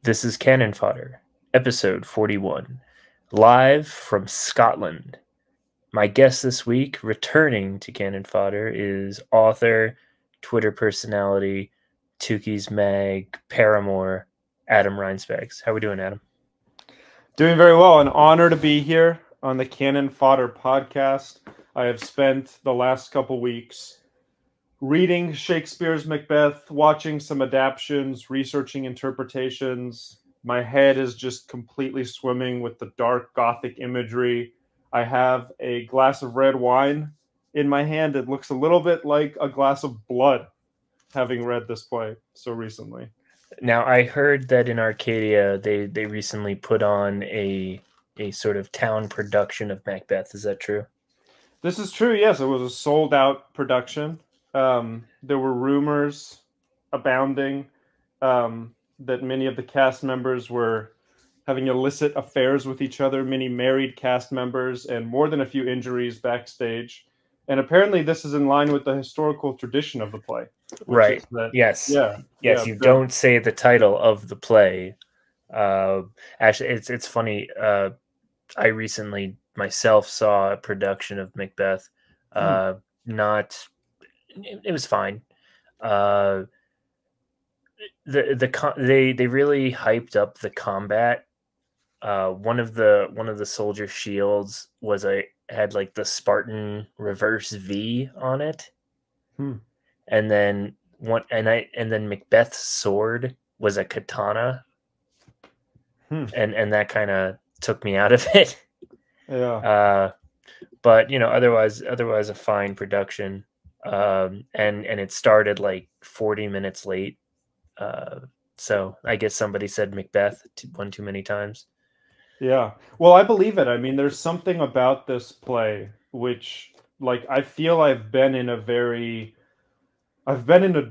This is Canon Fodder, episode 41, live from Scotland. My guest this week, returning to Canon Fodder, is author, Twitter personality, Tukey's Mag, Paramore, Adem Reinspecs. How we doing, Adam? Doing very well. An honor to be here on the Canon Fodder podcast. I have spent the last couple weeks reading Shakespeare's Macbeth, watching some adaptions, researching interpretations. My head is just completely swimming with the dark Gothic imagery. I have a glass of red wine in my hand. It looks a little bit like a glass of blood, having read this play so recently. Now, I heard that in Arcadia, they recently put on a sort of town production of Macbeth. Is that true? This is true, yes. It was a sold-out production. There were rumors abounding that many of the cast members were having illicit affairs with each other, many married cast members, and more than a few injuries backstage. And apparently this is in line with the historical tradition of the play. Right. Yes. Yes, you don't say the title of the play. Actually, it's funny. I recently myself saw a production of Macbeth. It was fine. They really hyped up the combat. One of the soldier shields had like the Spartan reverse V on it. And then Macbeth's sword was a katana. And that kind of took me out of it. Yeah. But otherwise a fine production. And it started like 40 minutes late. So I guess somebody said Macbeth one too many times. Yeah. Well, I believe it. I mean, there's something about this play which, like, I feel I've been in a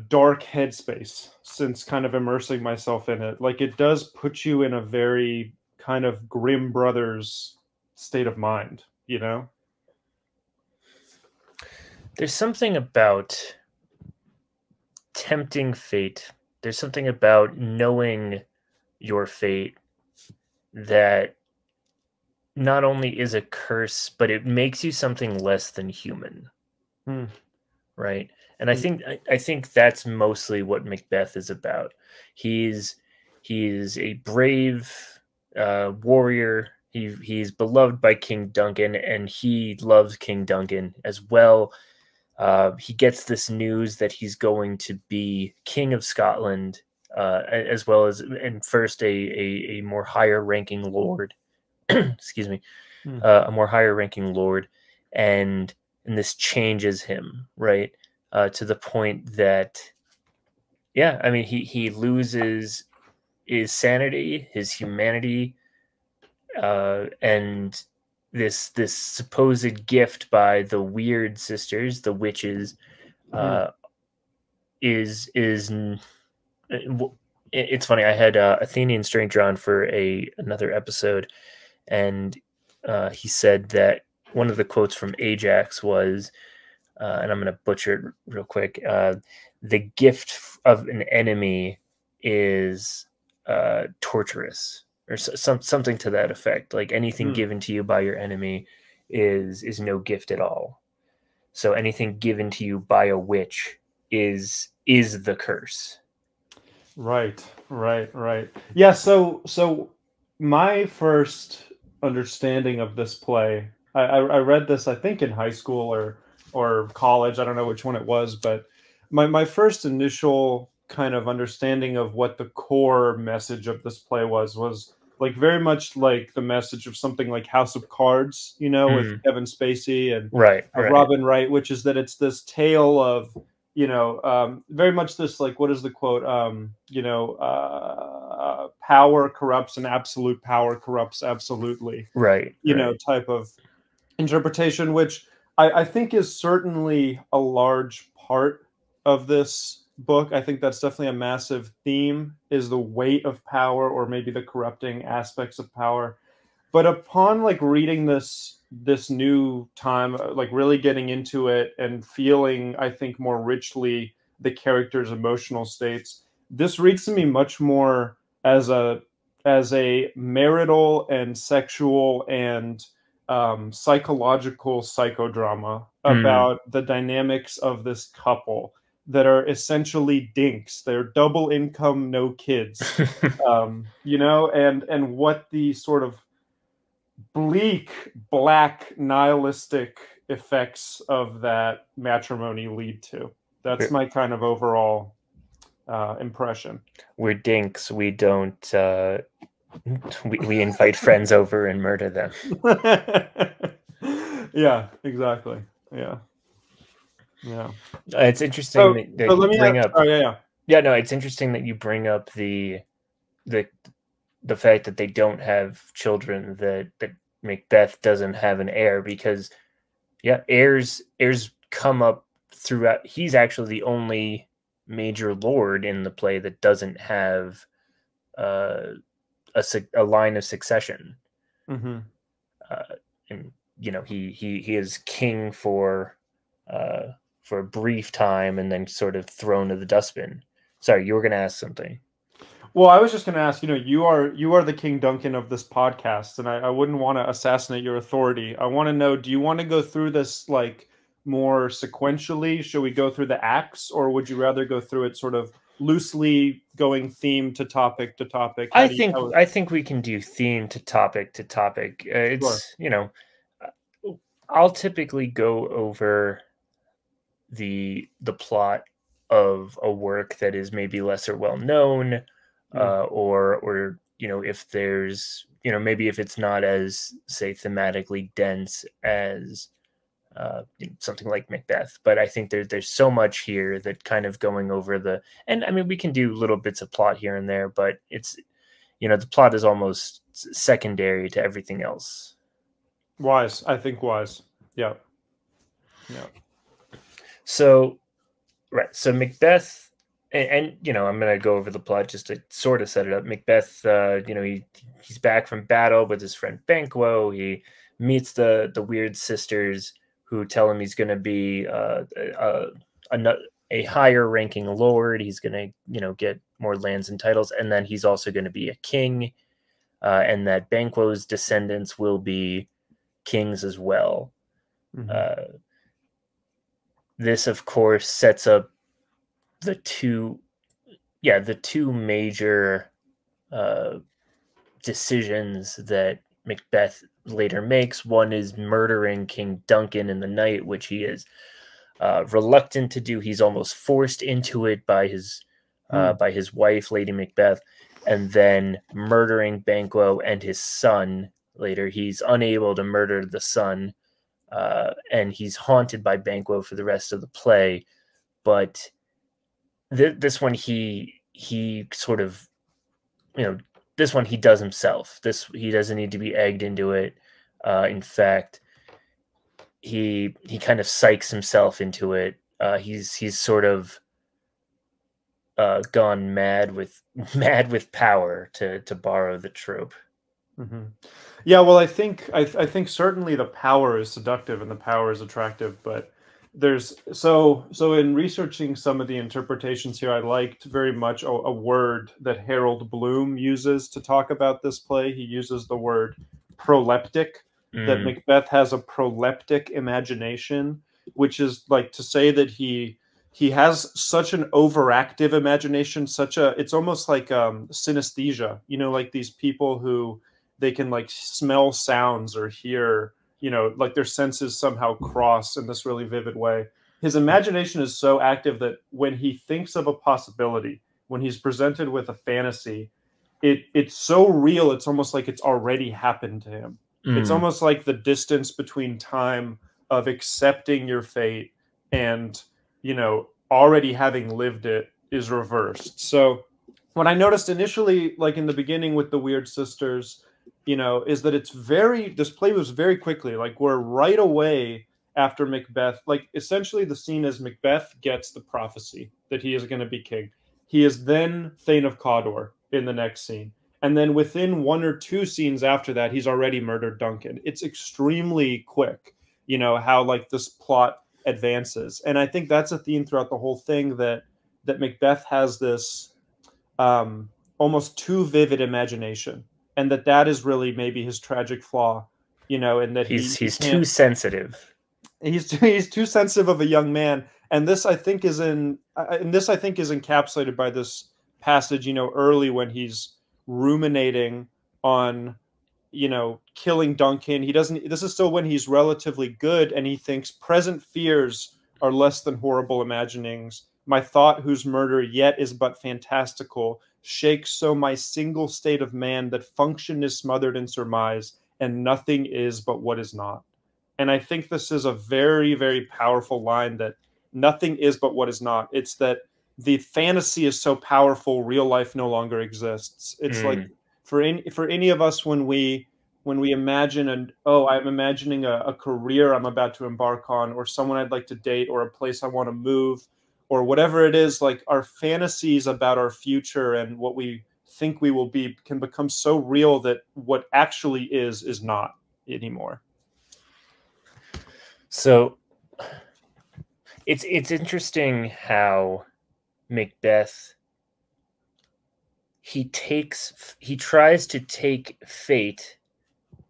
dark headspace since kind of immersing myself in it. Like, it does put you in a very kind of Grimm Brothers state of mind, you know? There's something about tempting fate. There's something about knowing your fate that not only is a curse, but it makes you something less than human. Right? And I think that's mostly what Macbeth is about. He's a brave warrior. He's beloved by King Duncan, and he loves King Duncan as well. He gets this news that he's going to be King of Scotland, as well as, and first a more higher ranking lord. Excuse me, a more higher ranking lord, and this changes him, right, to the point that, yeah, I mean, he loses his sanity, his humanity, and this supposed gift by the weird sisters, the witches, it's funny. I had Athenian Stranger on for another episode, and he said that one of the quotes from Ajax was, and I'm going to butcher it real quick, the gift of an enemy is torturous, or something to that effect. Like, anything given to you by your enemy is no gift at all. So anything given to you by a witch is the curse. Right. Yeah, so my first understanding of this play, I read this, I think, in high school or college. I don't know which one it was, but my first initial kind of understanding of what the core message of this play was like very much like the message of something like House of Cards, with Kevin Spacey and Robin Wright, which is that it's this tale of, very much this, like, what is the quote? Power corrupts and absolute power corrupts absolutely. Right. Type of interpretation, which I think is certainly a large part of this book. I think that's definitely a massive theme, is the weight of power, or maybe the corrupting aspects of power. But upon like reading this new time, like really getting into it and feeling, I think, more richly the characters' emotional states, this reads to me much more as a marital and sexual and psychological psychodrama Mm. about the dynamics of this couple that are essentially dinks. They're double income, no kids, you know, and what the sort of bleak, black, nihilistic effects of that matrimony lead to. That's we're, my kind of overall impression. we're dinks. We don't. We invite friends over and murder them. Yeah, exactly. Yeah, yeah. It's interesting So, that so you let me ask. bring up. Oh, yeah, yeah. Yeah, no, it's interesting that you bring up the the fact that they don't have children, that Macbeth doesn't have an heir, because yeah, heirs come up throughout. He's actually the only major lord in the play that doesn't have uh, a line of succession. Mm-hmm. And you know, he is king for a brief time and then sort of thrown to the dustbin. Sorry, you were going to ask something. Well, I was just going to ask. You know, you are the King Duncan of this podcast, and I wouldn't want to assassinate your authority. I want to know: do you want to go through this like more sequentially? Should we go through the acts, or would you rather go through it sort of loosely, going theme to topic to topic? How I do you? think I think we can do theme to topic to topic. Sure. It's, you know, I'll typically go over the plot of a work that is maybe lesser well known, Mm. or you know, if there's, you know, maybe if it's not as, say, thematically dense as something like Macbeth. But I think there's so much here that kind of going over and I mean, we can do little bits of plot here and there, but it's, you know, the plot is almost secondary to everything else. Wise, I think wise. Yeah, yeah. So right, so Macbeth, and you know, I'm gonna go over the plot just to sort of set it up. Macbeth, you know, he's back from battle with his friend Banquo. He meets the weird sisters who tell him he's gonna be a higher ranking lord. He's gonna, you know, get more lands and titles, and then he's also gonna be a king, and that Banquo's descendants will be kings as well. Mm-hmm. Uh, this, of course, sets up the two the two major uh, decisions that Macbeth later makes. One is murdering King Duncan in the night, which he is reluctant to do. He's almost forced into it by his wife, Lady Macbeth, and then murdering Banquo and his son later. He's unable to murder the son, and he's haunted by Banquo for the rest of the play. But this one, he sort of, you know, this one he does himself. He doesn't need to be egged into it. In fact, he kind of psychs himself into it. He's sort of gone mad with mad with power, to borrow the trope. Mm-hmm. Yeah, well, I think certainly the power is seductive and the power is attractive, but there's so in researching some of the interpretations here, I liked very much a word that Harold Bloom uses to talk about this play. He uses the word proleptic, that Mm, Macbeth has a proleptic imagination, which is like to say that he has such an overactive imagination, it's almost like synesthesia, you know, like these people who they can like smell sounds or hear, you know, like their senses somehow cross in this really vivid way. His imagination is so active that when he thinks of a possibility, when he's presented with a fantasy, it's so real, it's almost like it's already happened to him. It's mm. almost like the distance between time of accepting your fate and, you know, already having lived it is reversed. So what I noticed initially, like in the beginning with the Weird Sisters, you know, is that this play was very quickly, like we're right away after Macbeth, like essentially the scene is Macbeth gets the prophecy that he is going to be king. He is then Thane of Cawdor in the next scene. And then within one or two scenes after that, he's already murdered Duncan. It's extremely quick, you know, how like this plot advances. And I think that's a theme throughout the whole thing, that Macbeth has this almost too vivid imagination, and that is really maybe his tragic flaw, you know, and that he He's can't. too sensitive. He's too sensitive of a young man, and this I think is encapsulated by this passage, you know, early when he's ruminating on, you know, killing Duncan. He doesn't. This is still when he's relatively good, and he thinks present fears are less than horrible imaginings. My thought, whose murder yet is but fantastical, shakes so my single state of man that function is smothered in surmise, and nothing is but what is not. And I think this is a very, very powerful line, that nothing is but what is not. It's that the fantasy is so powerful, real life no longer exists. It's like for any of us, when we imagine I'm imagining a career I'm about to embark on, or someone I'd like to date, or a place I want to move, or whatever it is, like our fantasies about our future and what we think we will be can become so real that what actually is not anymore. So it's interesting how MacBeth, he tries to take fate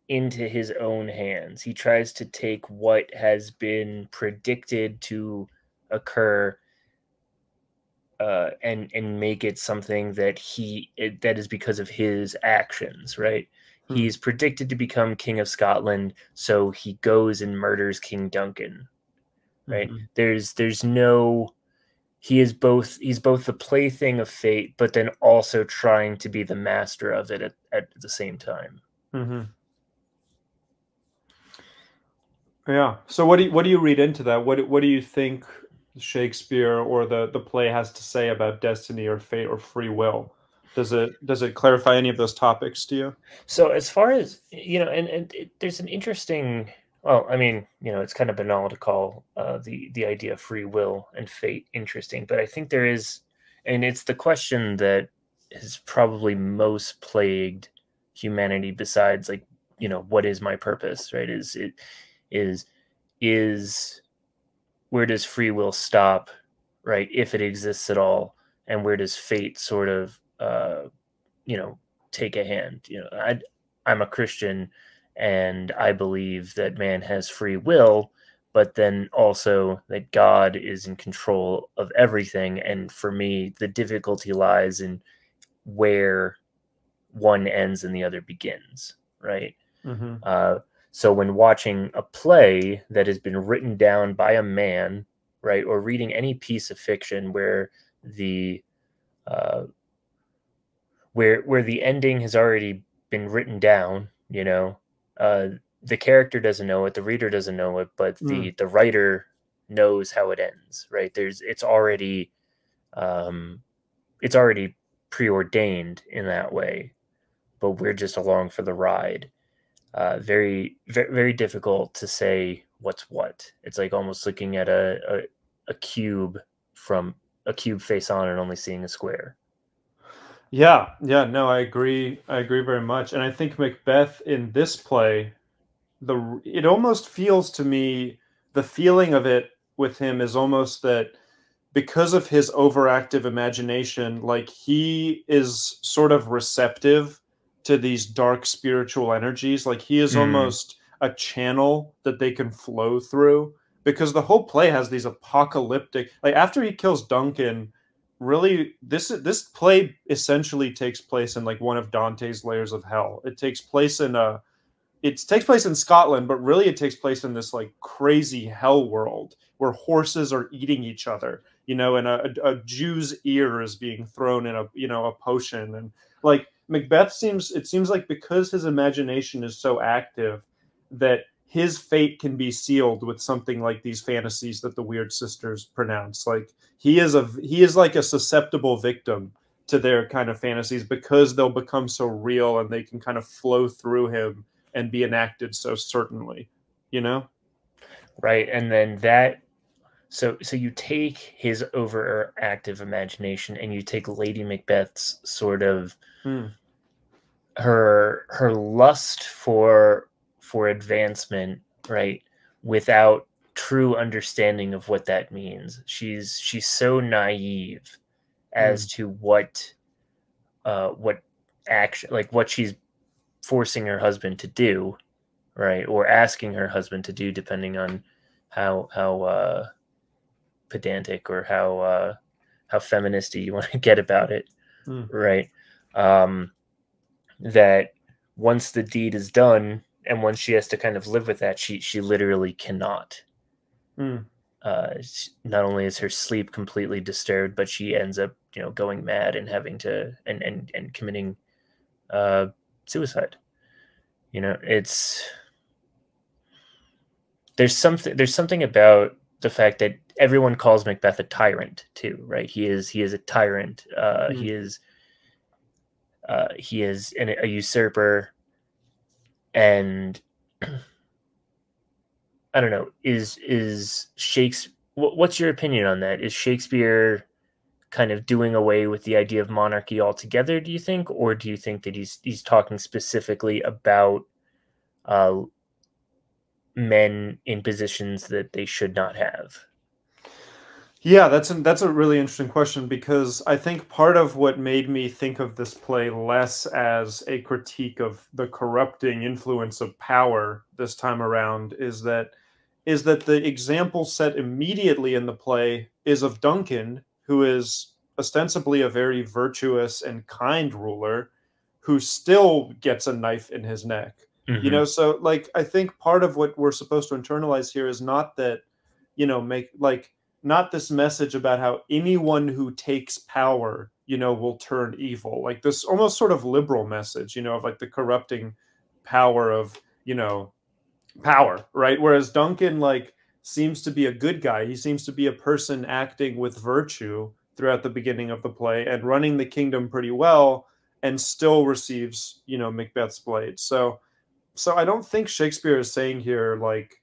into his own hands. He tries to take what has been predicted to occur and make it something that that is because of his actions, right? He's predicted to become King of Scotland, so he goes and murders King Duncan, right? There's no, he's both the plaything of fate, but then also trying to be the master of it at the same time. Yeah. So what do you read into that? What do you think Shakespeare or the play has to say about destiny or fate or free will? Does it clarify any of those topics to you? So as far as, you know, there's an interesting, well, I mean, you know, it's kind of banal to call the idea of free will and fate interesting, but I think there is, and it's the question that has probably most plagued humanity besides, like, you know, what is my purpose, right? Is where does free will stop, right, if it exists at all, and where does fate sort of you know, take a hand? You know, I'm a Christian, and I believe that man has free will, but then also that God is in control of everything. And for me, the difficulty lies in where one ends and the other begins, right? So when watching a play that has been written down by a man, right, or reading any piece of fiction where the where the ending has already been written down, you know, the character doesn't know it, the reader doesn't know it, but the writer knows how it ends, right? It's already preordained in that way, but we're just along for the ride. Very, very, very difficult to say what's what. It's like almost looking at a cube from a cube face on and only seeing a square. Yeah, no, I agree. I agree very much. And I think Macbeth in this play, it almost feels to me, the feeling of it with him is almost that because of his overactive imagination, like he is sort of receptive to these dark spiritual energies. Like he is almost a channel that they can flow through, because the whole play has these apocalyptic, like after he kills Duncan, really this play essentially takes place in like one of Dante's layers of hell. It takes place in Scotland, but really it takes place in this like crazy hell world where horses are eating each other, you know, and a Jew's ear is being thrown in a potion. And like Macbeth seems like because his imagination is so active, that his fate can be sealed with something like these fantasies that the Weird Sisters pronounce. Like he is like a susceptible victim to their kind of fantasies, because they'll become so real and they can kind of flow through him and be enacted so certainly, you know? Right. And then so you take his overactive imagination and you take Lady Macbeth's sort of her lust for advancement, right, without true understanding of what that means. She's so naive as to what what action, like what she's forcing her husband to do, right, or asking her husband to do, depending on how pedantic or how feministy you want to get about it, right? That once the deed is done, and once she has to kind of live with that, she literally cannot. Not only is her sleep completely disturbed, but she ends up, going mad and having to and committing suicide. It's there's something about the fact that everyone calls Macbeth a tyrant too, right? He is a tyrant. He is a usurper, and I don't know. Is Shakespeare? What's your opinion on that? Is Shakespeare kind of doing away with the idea of monarchy altogether, do you think, or do you think that he's talking specifically about men in positions that they should not have? Yeah, that's a really interesting question, because I think part of what made me think of this play less as a critique of the corrupting influence of power this time around is that the example set immediately in the play is of Duncan, who is ostensibly a very virtuous and kind ruler, who still gets a knife in his neck. So like I think part of what we're supposed to internalize here is not that, not this message about how anyone who takes power, will turn evil. Like this almost sort of liberal message, of like the corrupting power of, power, right? Whereas Duncan like seems to be a good guy. He seems to be a person acting with virtue throughout the beginning of the play and running the kingdom pretty well, and still receives, Macbeth's blade. So I don't think Shakespeare is saying here like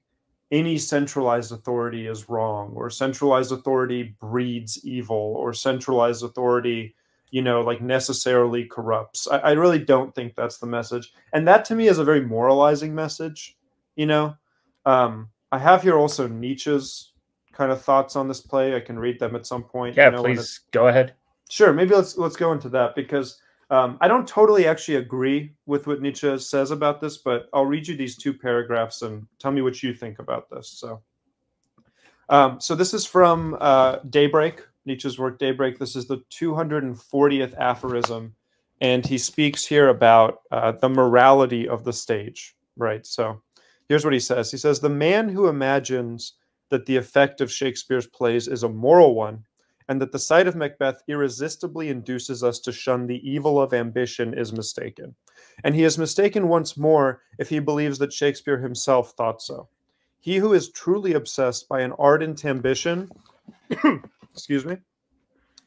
any centralized authority is wrong, or centralized authority breeds evil, or centralized authority, like necessarily corrupts. I really don't think that's the message. And that to me is a very moralizing message. I have here also Nietzsche's kind of thoughts on this play. I can read them at some point. Yeah, please go ahead. Sure, maybe let's go into that, because I don't totally actually agree with what Nietzsche says about this, but I'll read you these two paragraphs and tell me what you think about this. So this is from Daybreak, Nietzsche's work Daybreak. This is the 240th aphorism, and he speaks here about the morality of the stage, right? So here's what he says. He says, "The man who imagines that the effect of Shakespeare's plays is a moral one, and that the sight of Macbeth irresistibly induces us to shun the evil of ambition, is mistaken. And he is mistaken once more if he believes that Shakespeare himself thought so. He who is truly obsessed by an ardent ambition, excuse me,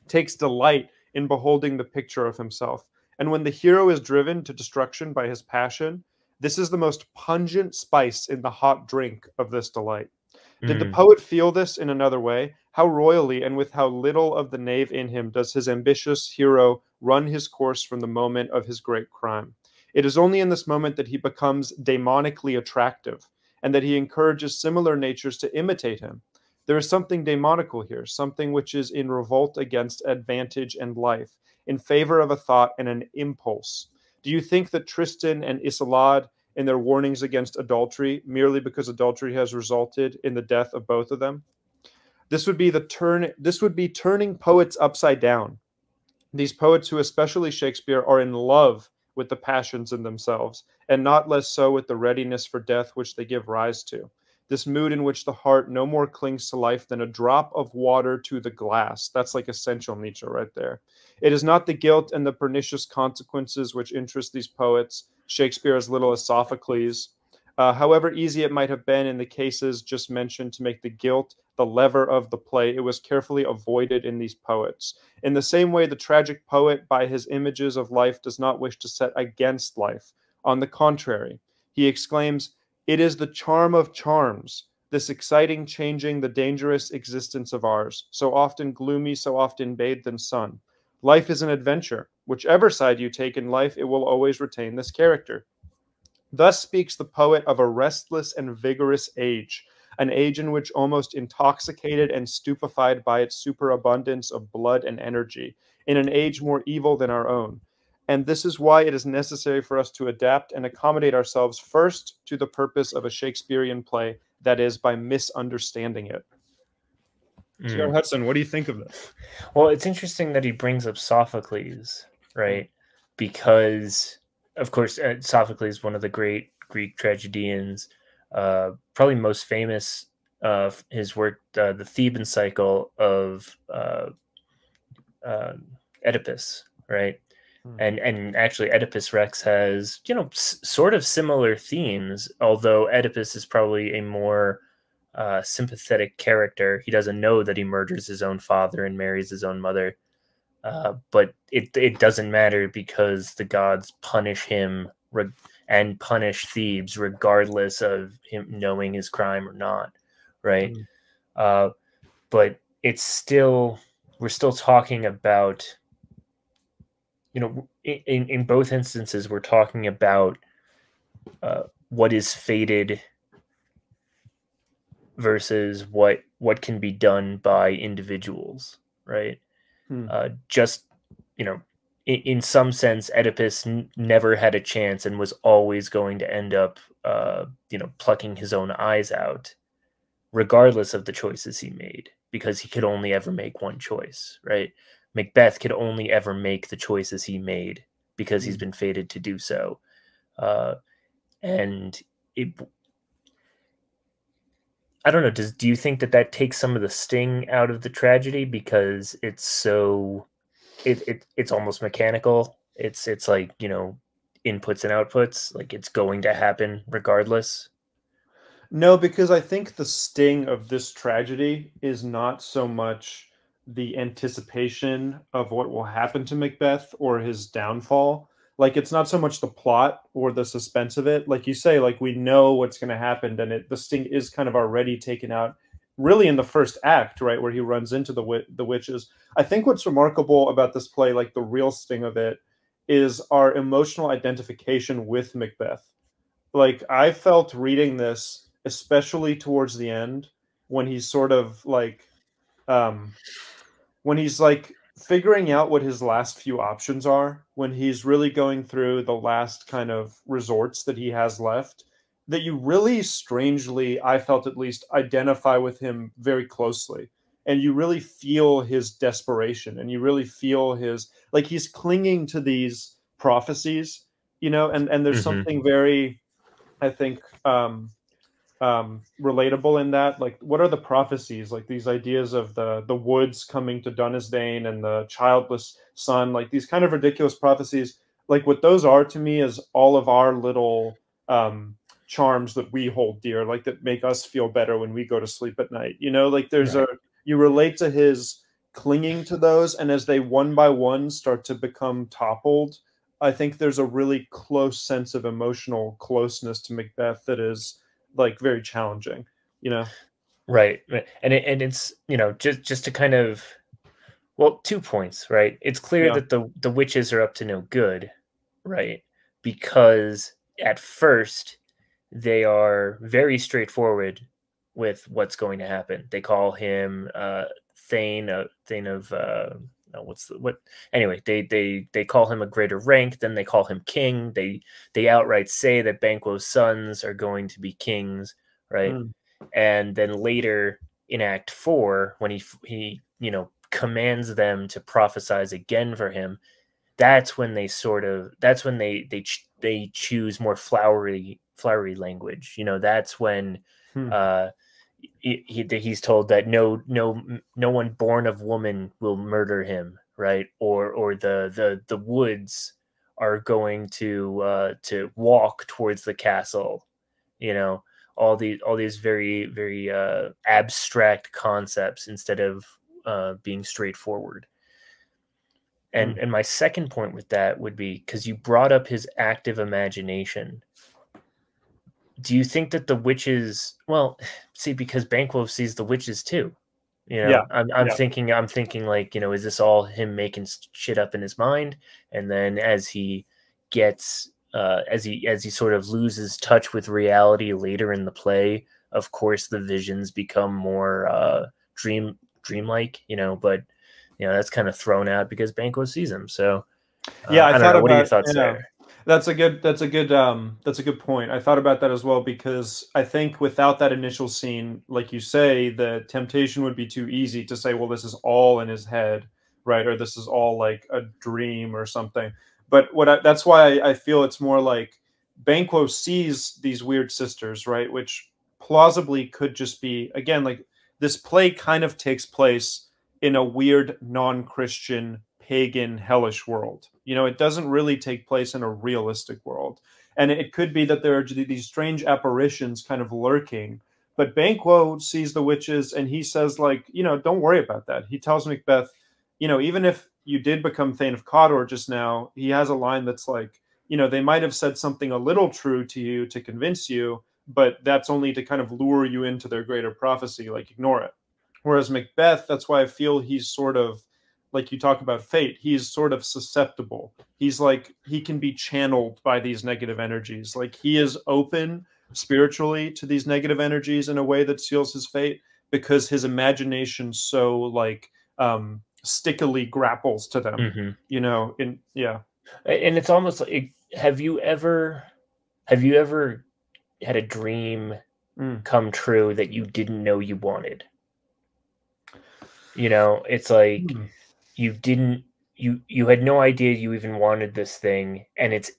takes delight in beholding the picture of himself. And when the hero is driven to destruction by his passion, this is the most pungent spice in the hot drink of this delight. Did the poet feel this in another way? How royally and with how little of the knave in him does his ambitious hero run his course from the moment of his great crime. It is only in this moment that he becomes daemonically attractive, and that he encourages similar natures to imitate him. There is something daemonical here, something which is in revolt against advantage and life, in favor of a thought and an impulse. Do you think that Tristan and Isolde, in their warnings against adultery, merely because adultery has resulted in the death of both of them? This would be turning poets upside down. These poets, who especially Shakespeare, are in love with the passions in themselves, and not less so with the readiness for death which they give rise to. This mood in which the heart no more clings to life than a drop of water to the glass. That's like essential Nietzsche right there. It is not the guilt and the pernicious consequences which interest these poets, Shakespeare as little as Sophocles. However easy it might have been in the cases just mentioned to make the guilt the lever of the play, it was carefully avoided in these poets. In the same way, the tragic poet, by his images of life, does not wish to set against life. On the contrary, he exclaims, "It is the charm of charms, this exciting changing the dangerous existence of ours, so often gloomy, so often bathed in sun. Life is an adventure. Whichever side you take in life, it will always retain this character." Thus speaks the poet of a restless and vigorous age, an age in which, almost intoxicated and stupefied by its superabundance of blood and energy, in an age more evil than our own, and this is why it is necessary for us to adapt and accommodate ourselves first to the purpose of a Shakespearean play, that is, by misunderstanding it. T.R. Hudson, what do you think of this? Well, it's interesting that he brings up Sophocles, right? Because, of course, Sophocles is one of the great Greek tragedians, probably most famous of his work, the Theban cycle of Oedipus, right? And actually, Oedipus Rex has, you know, sort of similar themes, although Oedipus is probably a more sympathetic character. He doesn't know that he murders his own father and marries his own mother, but it doesn't matter because the gods punish him and punish Thebes regardless of him knowing his crime or not, right? But it's still, we're still talking about, you know, in both instances, we're talking about what is fated versus what can be done by individuals, right? Just, you know, in some sense, Oedipus never had a chance and was always going to end up, you know, plucking his own eyes out, regardless of the choices he made, because he could only ever make one choice, right? Macbeth could only ever make the choices he made because he's been fated to do so. And I don't know, do you think that takes some of the sting out of the tragedy because it's so, it's almost mechanical? It's like, you know, inputs and outputs, like it's going to happen regardless? No, because I think the sting of this tragedy is not so much the anticipation of what will happen to Macbeth or his downfall. Like, it's not so much the plot or the suspense of it. Like you say, like, we know what's going to happen, and the sting is kind of already taken out, really, in the first act, right, where he runs into the witches. I think what's remarkable about this play, like the real sting of it, is our emotional identification with Macbeth. Like, I felt reading this, especially towards the end, when he's sort of like, when he's like figuring out what his last few options are, when he's really going through the last kind of resorts that he has left, that you really strangely, I felt at least, identify with him very closely. And you really feel his desperation, and you really feel his, like, he's clinging to these prophecies, you know, and there's something very, I think, relatable in that. Like, what are the prophecies? Like, these ideas of the woods coming to Dunesdane and the childless son, like these kind of ridiculous prophecies. Like, what those are to me is all of our little charms that we hold dear, like, that make us feel better when we go to sleep at night. You know, like, there's you relate to his clinging to those, and as they one by one start to become toppled, I think there's a really close sense of emotional closeness to Macbeth that is, like, very challenging, you know? Right. And it's, you know, just to kind of, well, 2 points, right? It's clear that the witches are up to no good, right? Because at first they are very straightforward with what's going to happen. They call him Thane of anyway, they call him a greater rank, then they call him king. They outright say that Banquo's sons are going to be kings, right? And then later in Act 4, when he you know, commands them to prophesize again for him, that's when they choose more flowery language. You know, that's when he's told that no one born of woman will murder him, right? Or the woods are going to walk towards the castle. You know, all these very, very abstract concepts instead of being straightforward. And my second point with that would be, because you brought up his active imagination. Do you think that the witches, well, see, because Banquo sees the witches too, you know, I'm thinking like, you know, is this all him making shit up in his mind? And then as he gets, as he sort of loses touch with reality later in the play, of course, the visions become more dreamlike, you know, but, you know, that's kind of thrown out because Banquo sees him. So Yeah, I I don't thought know. What are your about, thoughts yeah. there? That's a good point. I thought about that as well because I think without that initial scene, like you say, the temptation would be too easy to say, well, this is all in his head, right? Or this is all like a dream or something. But that's why I feel it's more like Banquo sees these weird sisters, right? Which plausibly could just be, again, like this play kind of takes place in a weird non-Christian pagan hellish world. You know, it doesn't really take place in a realistic world. And it could be that there are these strange apparitions kind of lurking. But Banquo sees the witches and he says, like, you know, don't worry about that. He tells Macbeth, you know, even if you did become Thane of Cawdor just now, he has a line that's like, you know, they might have said something a little true to you to convince you, but that's only to kind of lure you into their greater prophecy, like ignore it. Whereas Macbeth, that's why I feel he's sort of, like you talk about fate, he's sort of susceptible. He's like, he can be channeled by these negative energies. Like he is open spiritually to these negative energies in a way that seals his fate because his imagination so like stickily grapples to them, Mm-hmm. you know, yeah. And it's almost like, have you ever had a dream come true that you didn't know you wanted? You know, it's like you didn't you had no idea you even wanted this thing, and it's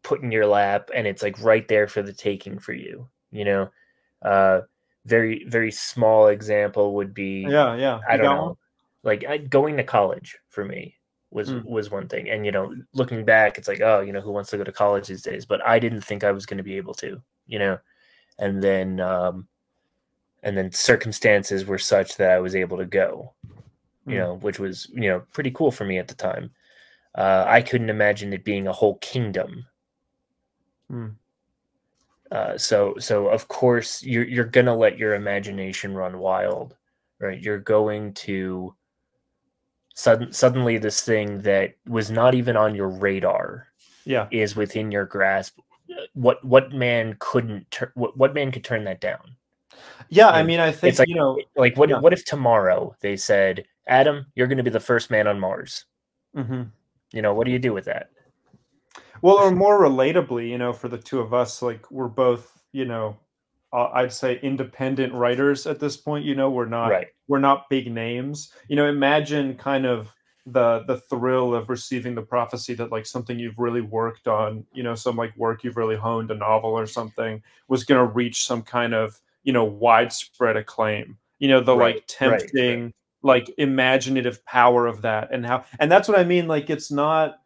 put in your lap, and it's like right there for the taking for you. You know, very very small example would be, Yeah. I You don't got one? know, like going to college for me was one thing, and you know, looking back, it's like, oh, you know, who wants to go to college these days? But I didn't think I was going to be able to, you know, and then circumstances were such that I was able to go, you know, which was, you know, pretty cool for me at the time. I couldn't imagine it being a whole kingdom. So of course you're gonna let your imagination run wild, right? You're going to suddenly this thing that was not even on your radar, Yeah, is within your grasp. What man couldn't what man could turn that down? yeah. You I know, mean, I it's think, you know, like yeah. what if tomorrow they said, Adam, you're going to be the first man on Mars? You know, what do you do with that? Well, or more relatably, you know, for the two of us, like we're both, you know, I'd say independent writers at this point. You know, Right. we're not big names. You know, imagine kind of the thrill of receiving the prophecy that like something you've really worked on, you know, some like work you've really honed, a novel or something, was going to reach some kind of, you know, widespread acclaim. You know, the like Right. tempting, like imaginative power of that, and that's what I mean. Like it's not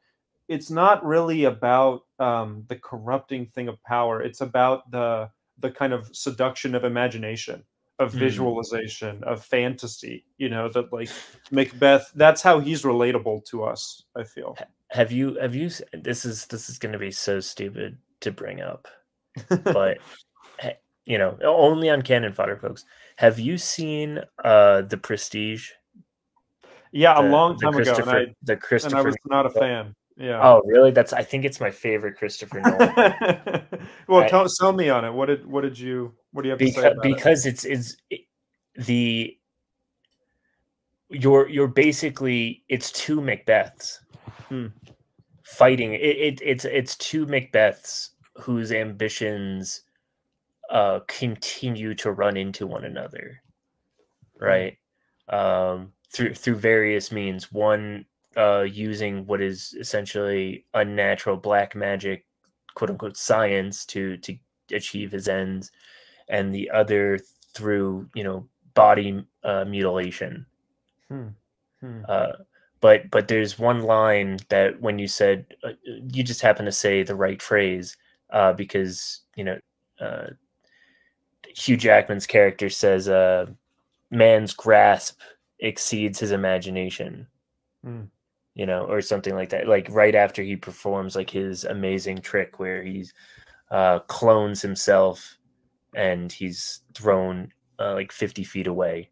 really about the corrupting thing of power. It's about the kind of seduction of imagination, of Mm. visualization, of fantasy. You know, that like Macbeth. That's how he's relatable to us, I feel. Have you this is going to be so stupid to bring up, but you know, only on Canon Fodder, folks. Have you seen The Prestige? Yeah, a The long time ago, the and I Christopher was not a Nolan. fan. Yeah. Oh, really? I think it's my favorite Christopher Nolan. Well, I, sell me on it. What do you have to say about it? because the you're basically, it's two Macbeths fighting. It's two Macbeths whose ambitions continue to run into one another, right? Through various means. One using what is essentially unnatural black magic, quote unquote, science to achieve his ends, and the other through, you know, body mutilation. But there's one line that when you said, you just happen to say the right phrase, because you know, Hugh Jackman's character says, man's grasp exceeds his imagination, you know, or something like that, like right after he performs like his amazing trick where he's clones himself and he's thrown like 50 feet away.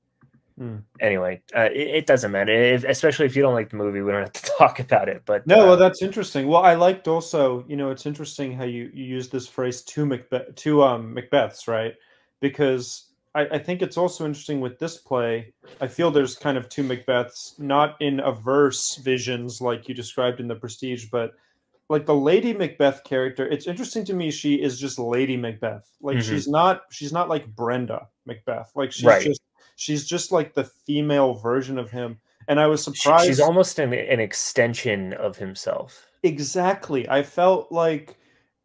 Anyway, it doesn't matter, especially if you don't like the movie. We don't have to talk about it. But No, well, that's interesting. Well, I liked also, you know, it's interesting how you use this phrase to Macbeths, right? Because I think it's also interesting with this play. I feel there's kind of two Macbeths, not in averse visions like you described in The Prestige, but like the Lady Macbeth character. It's interesting to me. She is just Lady Macbeth. Like Hmm. she's not like Brenda Macbeth. Like Right. she's just like the female version of him. And I was She's surprised. almost an extension of himself. Exactly. I felt like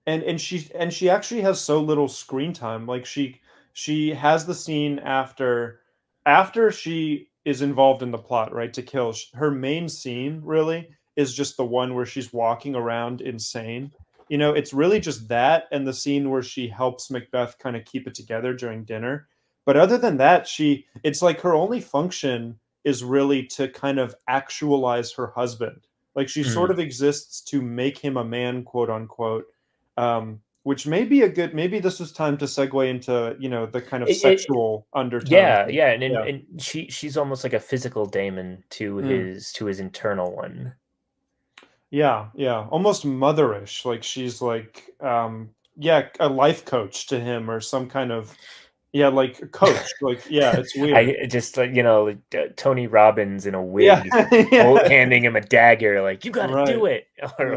and she actually has so little screen time. Like she has the scene after she is involved in the plot, right, to kill. Her main scene really is just the one where she's walking around insane. You know, it's really just that and the scene where she helps Macbeth kind of keep it together during dinner. But other than that, it's like her only function is really to kind of actualize her husband. Like she sort Mm. of exists to make him a man, quote unquote. Which may be a good. Maybe this is time to segue into the kind of It, sexual undertones. yeah, yeah, and Yeah, she's almost like a physical daemon mm, to his internal one. yeah, yeah. Almost motherish. Like she's like, yeah, a life coach to him or some kind of like a coach. Like, yeah, it's weird. I just like Tony Robbins in a Yeah, wig, yeah, handing him a dagger, like you got to right. do it, Yeah. or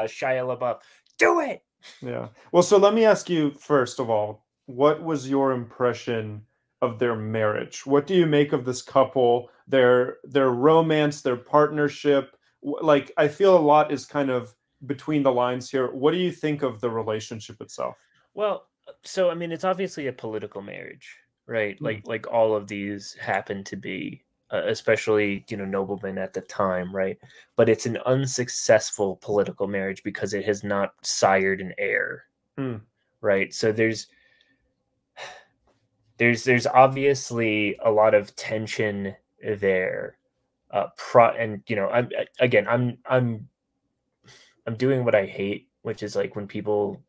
Shia LaBeouf, do it. Yeah. Well, so let me ask you first of all, what was your impression of their marriage? What do you make of this couple, their romance, their partnership? Like, I feel a lot is kind of between the lines here. What do you think of the relationship itself? Well, so I mean, it's obviously a political marriage, right? Mm, Like all of these happen to be, especially noblemen at the time, right? But it's an unsuccessful political marriage because it has not sired an heir, mm, right? So there's obviously a lot of tension there. And again, I'm doing what I hate, which is like when people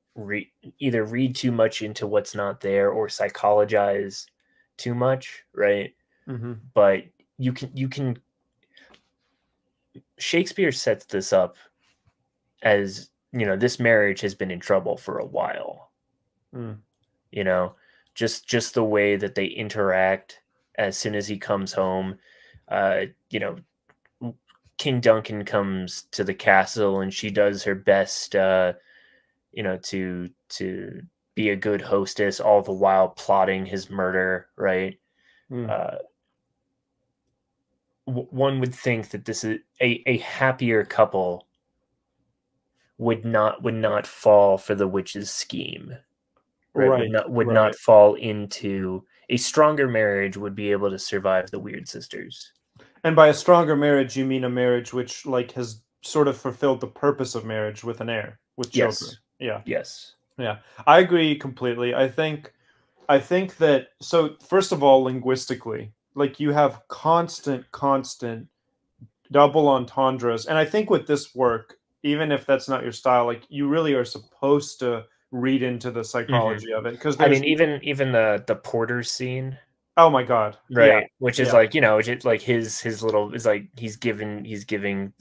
either read too much into what's not there or psychologize too much, right? hmm. But you can Shakespeare sets this up as this marriage has been in trouble for a while. Mm, You know, just the way that they interact as soon as he comes home. Uh, you know, King Duncan comes to the castle and she does her best to be a good hostess, all the while plotting his murder, right? mm. uh, One would think that this is a happier couple would not fall for the witch's scheme, right? would Right, not would not right. fall into a stronger marriage would be able to survive the Weird Sisters. And by a stronger marriage, you mean a marriage which like has sort of fulfilled the purpose of marriage with an heir, with children. Yes. Yeah. Yes. Yeah. I agree completely. I think that, so first of all, linguistically, like you have constant double entendres. And I think with this work, even if that's not your style, like you really are supposed to read into the Hmm. psychology of it because I there's mean, even the Porter scene, oh my God. Yeah. right? Which is Yeah. like, just like his little is like he's giving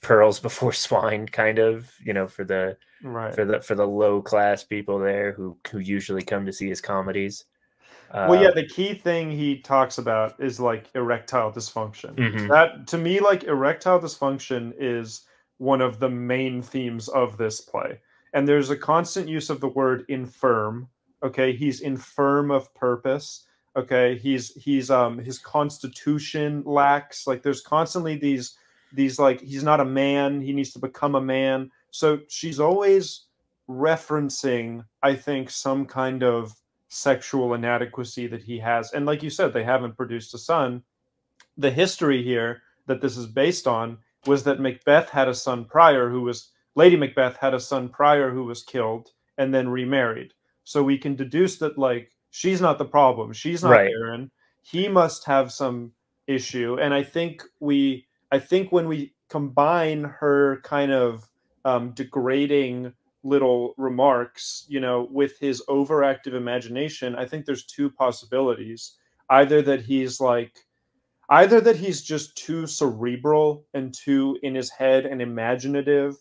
pearls before swine, kind of, for the Right. for the low class people there who usually come to see his comedies. Well, yeah, Uh, the key thing he talks about is like erectile dysfunction. mhm. That to me, like erectile dysfunction is one of the main themes of this play. And there's a constant use of the word infirm. Okay, he's infirm of purpose. Okay, he's his constitution lacks. Like there's constantly these like he's not a man, he needs to become a man. So she's always referencing, I think, some kind of sexual inadequacy that he has. And like you said, they haven't produced a son. The history here that this is based on was that Macbeth had a son prior who was Lady Macbeth had a son prior who was killed and then remarried. So we can deduce that like she's not the problem. She's not Right. Aaron. He must have some issue. And I think when we combine her kind of degrading little remarks, with his overactive imagination, I think there's two possibilities. Either that he's like, either that he's just too cerebral and too in his head and imaginative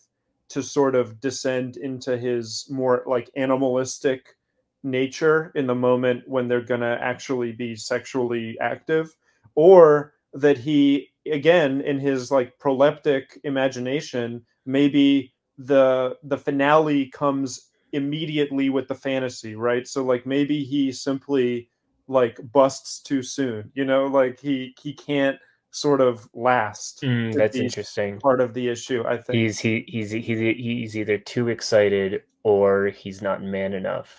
to sort of descend into his more like animalistic nature in the moment when they're going to actually be sexually active, or that he, again, in his like proleptic imagination, maybe the finale comes immediately with the fantasy, right? So like maybe he simply like busts too soon, you know, like he can't sort of last to That's be interesting. part of the issue, I think. He's either too excited or he's not man enough,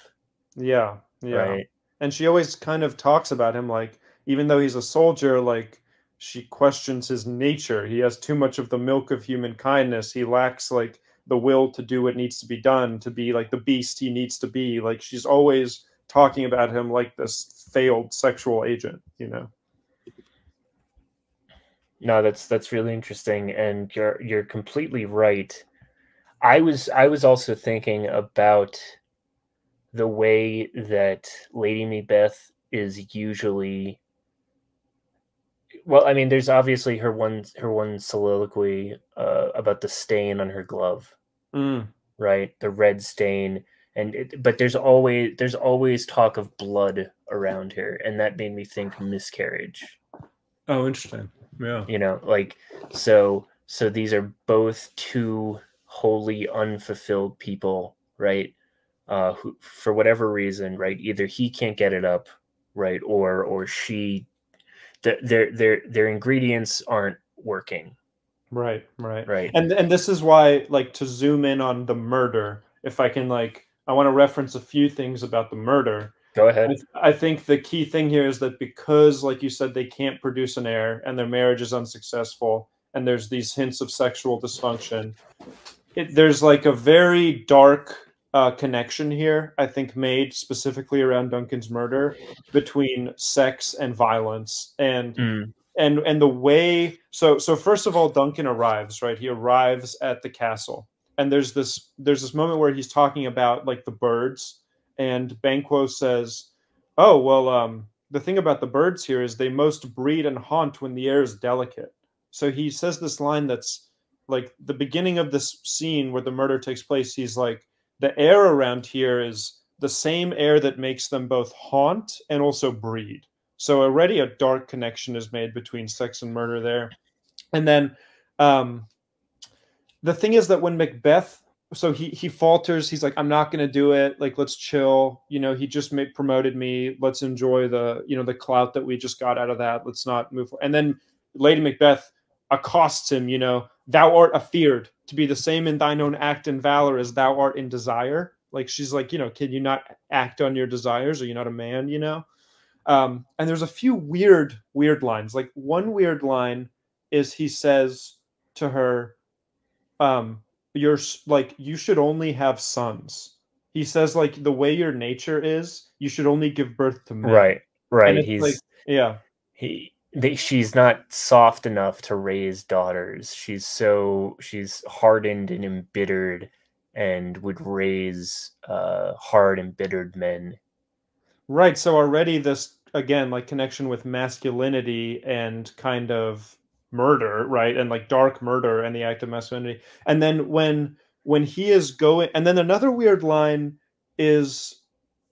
Yeah, yeah. right? And she always kind of talks about him like, even though he's a soldier, like she questions his nature. He has too much of the milk of human kindness. He lacks like the will to do what needs to be done, to be like the beast he needs to be. Like she's always talking about him like this failed sexual agent, you know. No, that's really interesting, and you're completely right. I was also thinking about the way that Lady Macbeth is usually, well, I mean, there's obviously her one soliloquy about the stain on her glove, Mm. right? The red stain, but there's always talk of blood around her, and that made me think miscarriage. Oh, interesting. Yeah. Like, so these are both two wholly unfulfilled people, right? Who, for whatever reason, right? Either he can't get it up, right, or she, their ingredients aren't working, Right, right. right? And this is why, like, to zoom in on the murder, if I can, like, I want to reference a few things about the murder. Go I, ahead. I think the key thing here is that because, like you said, they can't produce an heir and their marriage is unsuccessful, and there's these hints of sexual dysfunction, there's like a very dark connection here, I think, made specifically around Duncan's murder between sex and violence, Mm, and the way. So first of all, Duncan arrives, right? He arrives at the castle, and there's this moment where he's talking about like the birds, and Banquo says, "Oh well, the thing about the birds here is they most breed and haunt when the air is delicate." So he says this line that's like the beginning of this scene where the murder takes place. He's like, the air around here is the same air that makes them both haunt and also breed. So already a dark connection is made between sex and murder there. And then um, the thing is that when Macbeth, so he falters, he's like, I'm not going to do it. Like, let's chill. You know, he just promoted me. Let's enjoy the clout that we just got out of that. Let's not move forward. And then Lady Macbeth accosts him, thou art afeard to be the same in thine own act and valor as thou art in desire. Like, she's like, can you not act on your desires? Are you not a man, And there's a few weird lines. Like one weird line is he says to her, you're like, you should only have sons. He says like the way your nature is, you should only give birth to men. right, And right. it's like, yeah, She's not soft enough to raise daughters. She's hardened and embittered, and would raise hard embittered men. right. So already this again, like connection with masculinity and kind of murder, right? And like dark murder and the act of masculinity. And then when he is going, and then another weird line is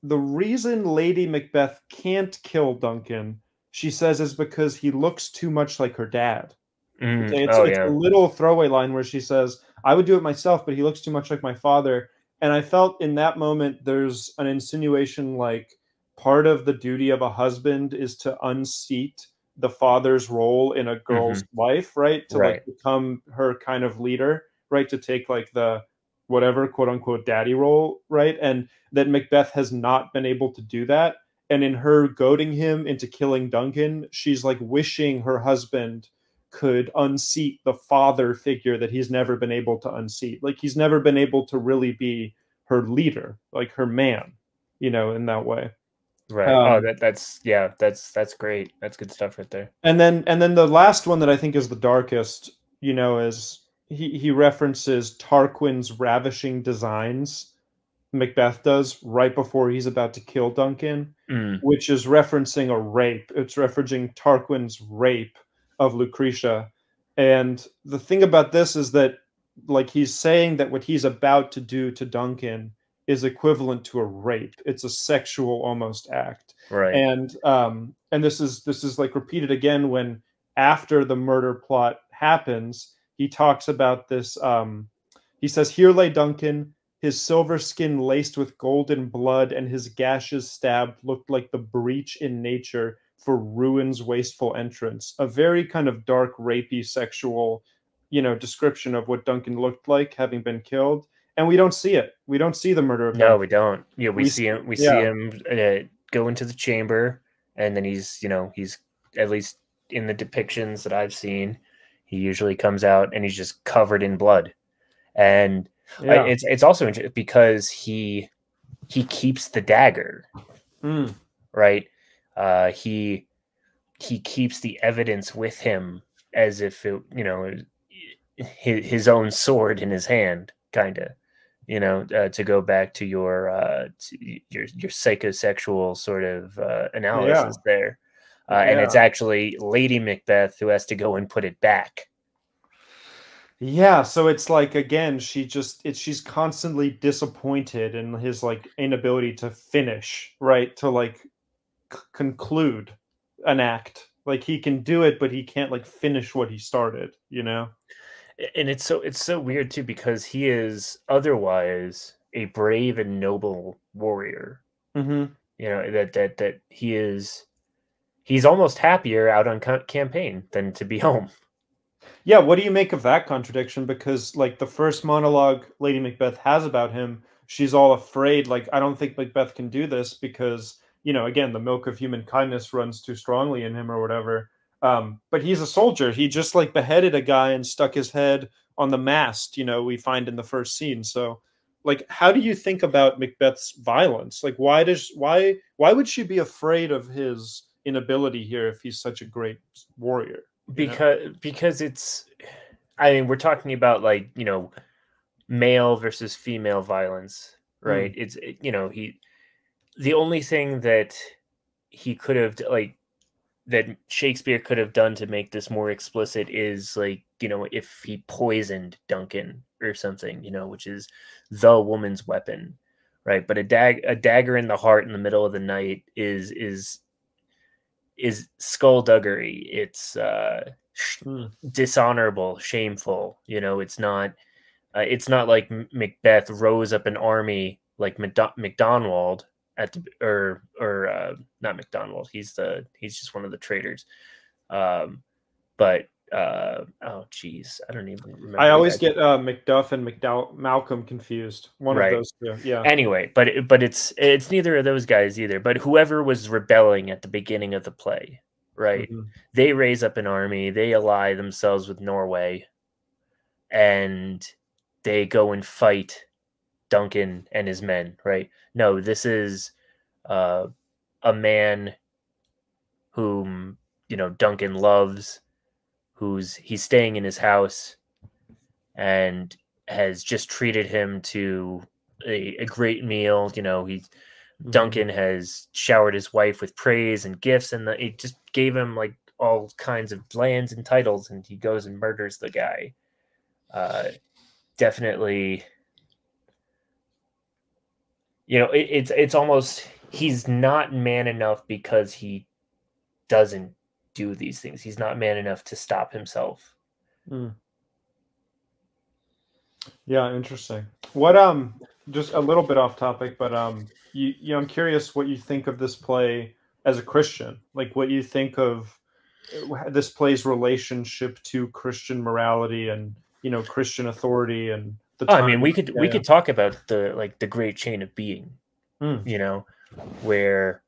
the reason Lady Macbeth can't kill Duncan, she says, is because he looks too much like her dad. It's Oh it's a yeah. little throwaway line where she says, "I would do it myself, but he looks too much like my father." And I felt in that moment there's an insinuation like part of the duty of a husband is to unseat the father's role in a girl's Hmm. life, right? To like Right. become her kind of leader, right? To take like the whatever quote unquote daddy role, right? And that Macbeth has not been able to do that. And in her goading him into killing Duncan, she's like wishing her husband could unseat the father figure that he's never been able to unseat. Like he's never been able to really be her leader, like her man, in that way. Right. Oh, Um, that's great. That's good stuff right there. and then the last one that I think is the darkest, is he references Tarquin's ravishing designs. Macbeth does right before he's about to kill Duncan, Mm, which is referencing a rape. It's referencing Tarquin's rape of Lucretia. And the thing about this is that, like, he's saying that what he's about to do to Duncan is equivalent to a rape. It's a sexual almost act. Right. And this is like repeated again when after the murder plot happens, he talks about this. He says, "Here lay Duncan, his silver skin laced with golden blood, and his gashes stabbed looked like the breach in nature for ruin's wasteful entrance." A very kind of dark, rapey, sexual, description of what Duncan looked like having been killed. And we don't see it. We don't see the murder of No, Duncan. we don't. Yeah, we see him. We see him go into the chamber, and then he's at least in the depictions that I've seen, he usually comes out and he's just covered in blood. And it's also interesting because he keeps the dagger, right? He keeps the evidence with him as if it, his own sword in his hand, kind of. To go back to your psychosexual sort of analysis there. And it's actually Lady Macbeth who has to go and put it back. Yeah, so it's like, again, she's constantly disappointed in his like inability to finish, right? To like conclude an act. Like he can do it, but he can't like finish what he started, And it's so weird too, because he is otherwise a brave and noble warrior. That he's almost happier out on campaign than to be home. Yeah, what do you make of that contradiction? Because like the first monologue Lady Macbeth has about him, she's all afraid, like, I don't think Macbeth can do this because, again, the milk of human kindness runs too strongly in him or whatever. But he's a soldier. He just like beheaded a guy and stuck his head on the mast, we find in the first scene. So like, how do you think about Macbeth's violence? Like, why would she be afraid of his inability here if he's such a great warrior? Because it's, I mean, we're talking about like, male versus female violence, right? It's, the only thing that he could have, like, that Shakespeare could have done to make this more explicit is like, if he poisoned Duncan or something, which is the woman's weapon, right? But a dagger in the heart in the middle of the night is skullduggery. It's dishonorable, shameful. It's not like Macbeth rose up an army like MacDonald at the, or not MacDonald. He's just one of the traitors. But oh geez, I don't even remember. I always get Macduff and Malcolm confused. One of those two. Yeah. Anyway, but it's neither of those guys either. But whoever was rebelling at the beginning of the play, right? They raise up an army. They ally themselves with Norway, and they go and fight Duncan and his men, right? No, this is a man whom Duncan loves, he's staying in his house and has just treated him to a great meal. Duncan has showered his wife with praise and gifts, and it just gave him like all kinds of lands and titles, and he goes and murders the guy. Definitely, it's almost, he's not man enough because he doesn't do these things. He's not man enough to stop himself. Yeah, interesting. What just a little bit off topic, but I'm curious what you think of this play as a Christian. Like what you think of this play's relationship to Christian morality and Christian authority and the time. I mean, we could talk about the great chain of being, where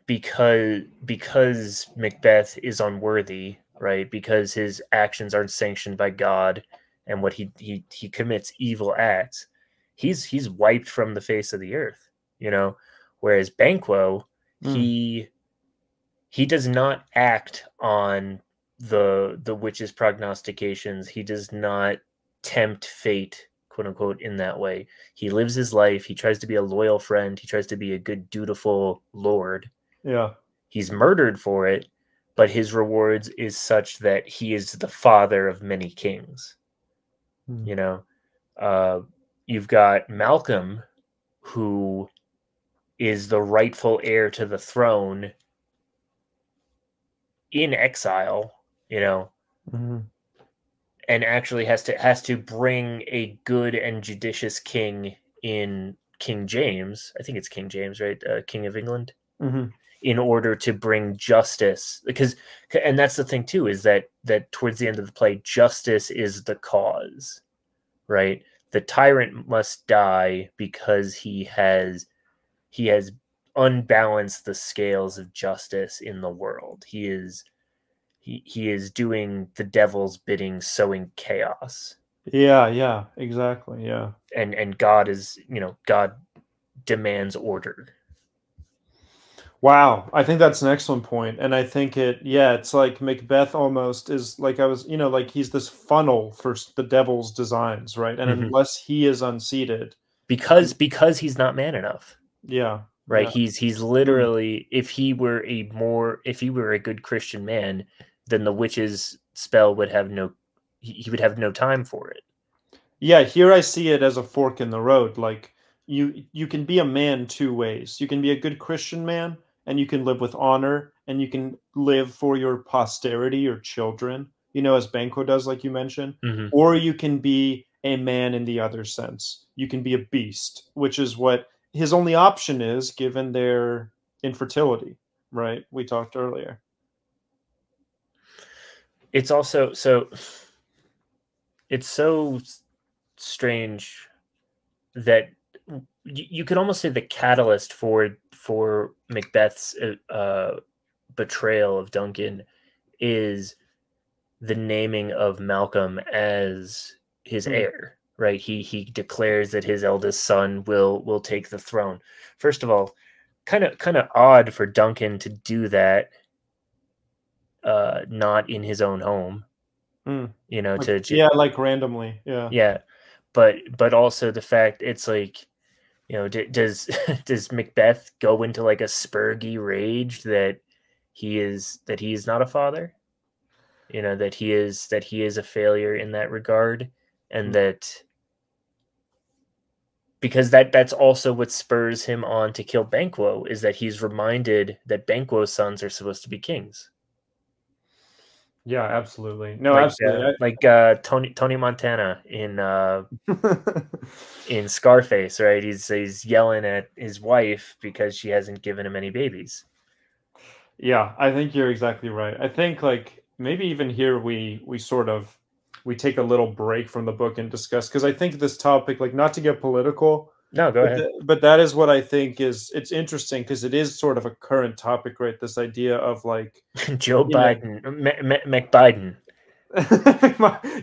because Macbeth is unworthy, right? Because his actions aren't sanctioned by God, and what he commits evil acts, he's wiped from the face of the earth, Whereas Banquo, he does not act on the witch's prognostications. He does not tempt fate, quote unquote, in that way. He lives his life. He tries to be a loyal friend. He tries to be a good, dutiful lord. Yeah. He's murdered for it, but his rewards is such that he is the father of many kings. you've got Malcolm, who is the rightful heir to the throne in exile, you know, and actually has to bring a good and judicious king in King James. I think it's King James, right? King of England. In order to bring justice, and that's the thing too, is that towards the end of the play, justice is the cause, right? The tyrant must die because he has unbalanced the scales of justice in the world. He is doing the devil's bidding, sowing chaos. Yeah, exactly. Yeah. And God is, God demands order. Wow, I think that's an excellent point. And I think it's like Macbeth almost is like, like he's this funnel for the devil's designs, right? And unless he is unseated, because he's not man enough. Yeah. Right. Yeah. He's literally, if he were a good Christian man, then the witch's spell would have he would have no time for it. Yeah, here I see it as a fork in the road. Like you can be a man two ways. You can be a good Christian man, and you can live with honor, and you can live for your posterity, your children, as Banquo does, like you mentioned. Or you can be a man in the other sense. You can be a beast, which is what his only option is, given their infertility, right? We talked earlier. It's also it's so strange that you could almost say the catalyst for Macbeth's betrayal of Duncan is the naming of Malcolm as his heir, right? He declares that his eldest son will take the throne. First of all, kind of odd for Duncan to do that, not in his own home, like randomly, but also the fact it's like, does Macbeth go into like a spurgy rage that he is not a father, that he is a failure in that regard, and that because that's also what spurs him on to kill Banquo, is that he's reminded that Banquo's sons are supposed to be kings. Yeah, absolutely. No, absolutely. Tony Montana in Scarface, right? He's yelling at his wife because she hasn't given him any babies. Yeah, I think you're exactly right. I think like maybe even here we take a little break from the book and discuss, because I think this topic, like, not to get political. No, go ahead. But that is what I think it's interesting, because it is sort of a current topic, right? This idea of like Joe Biden, McBiden.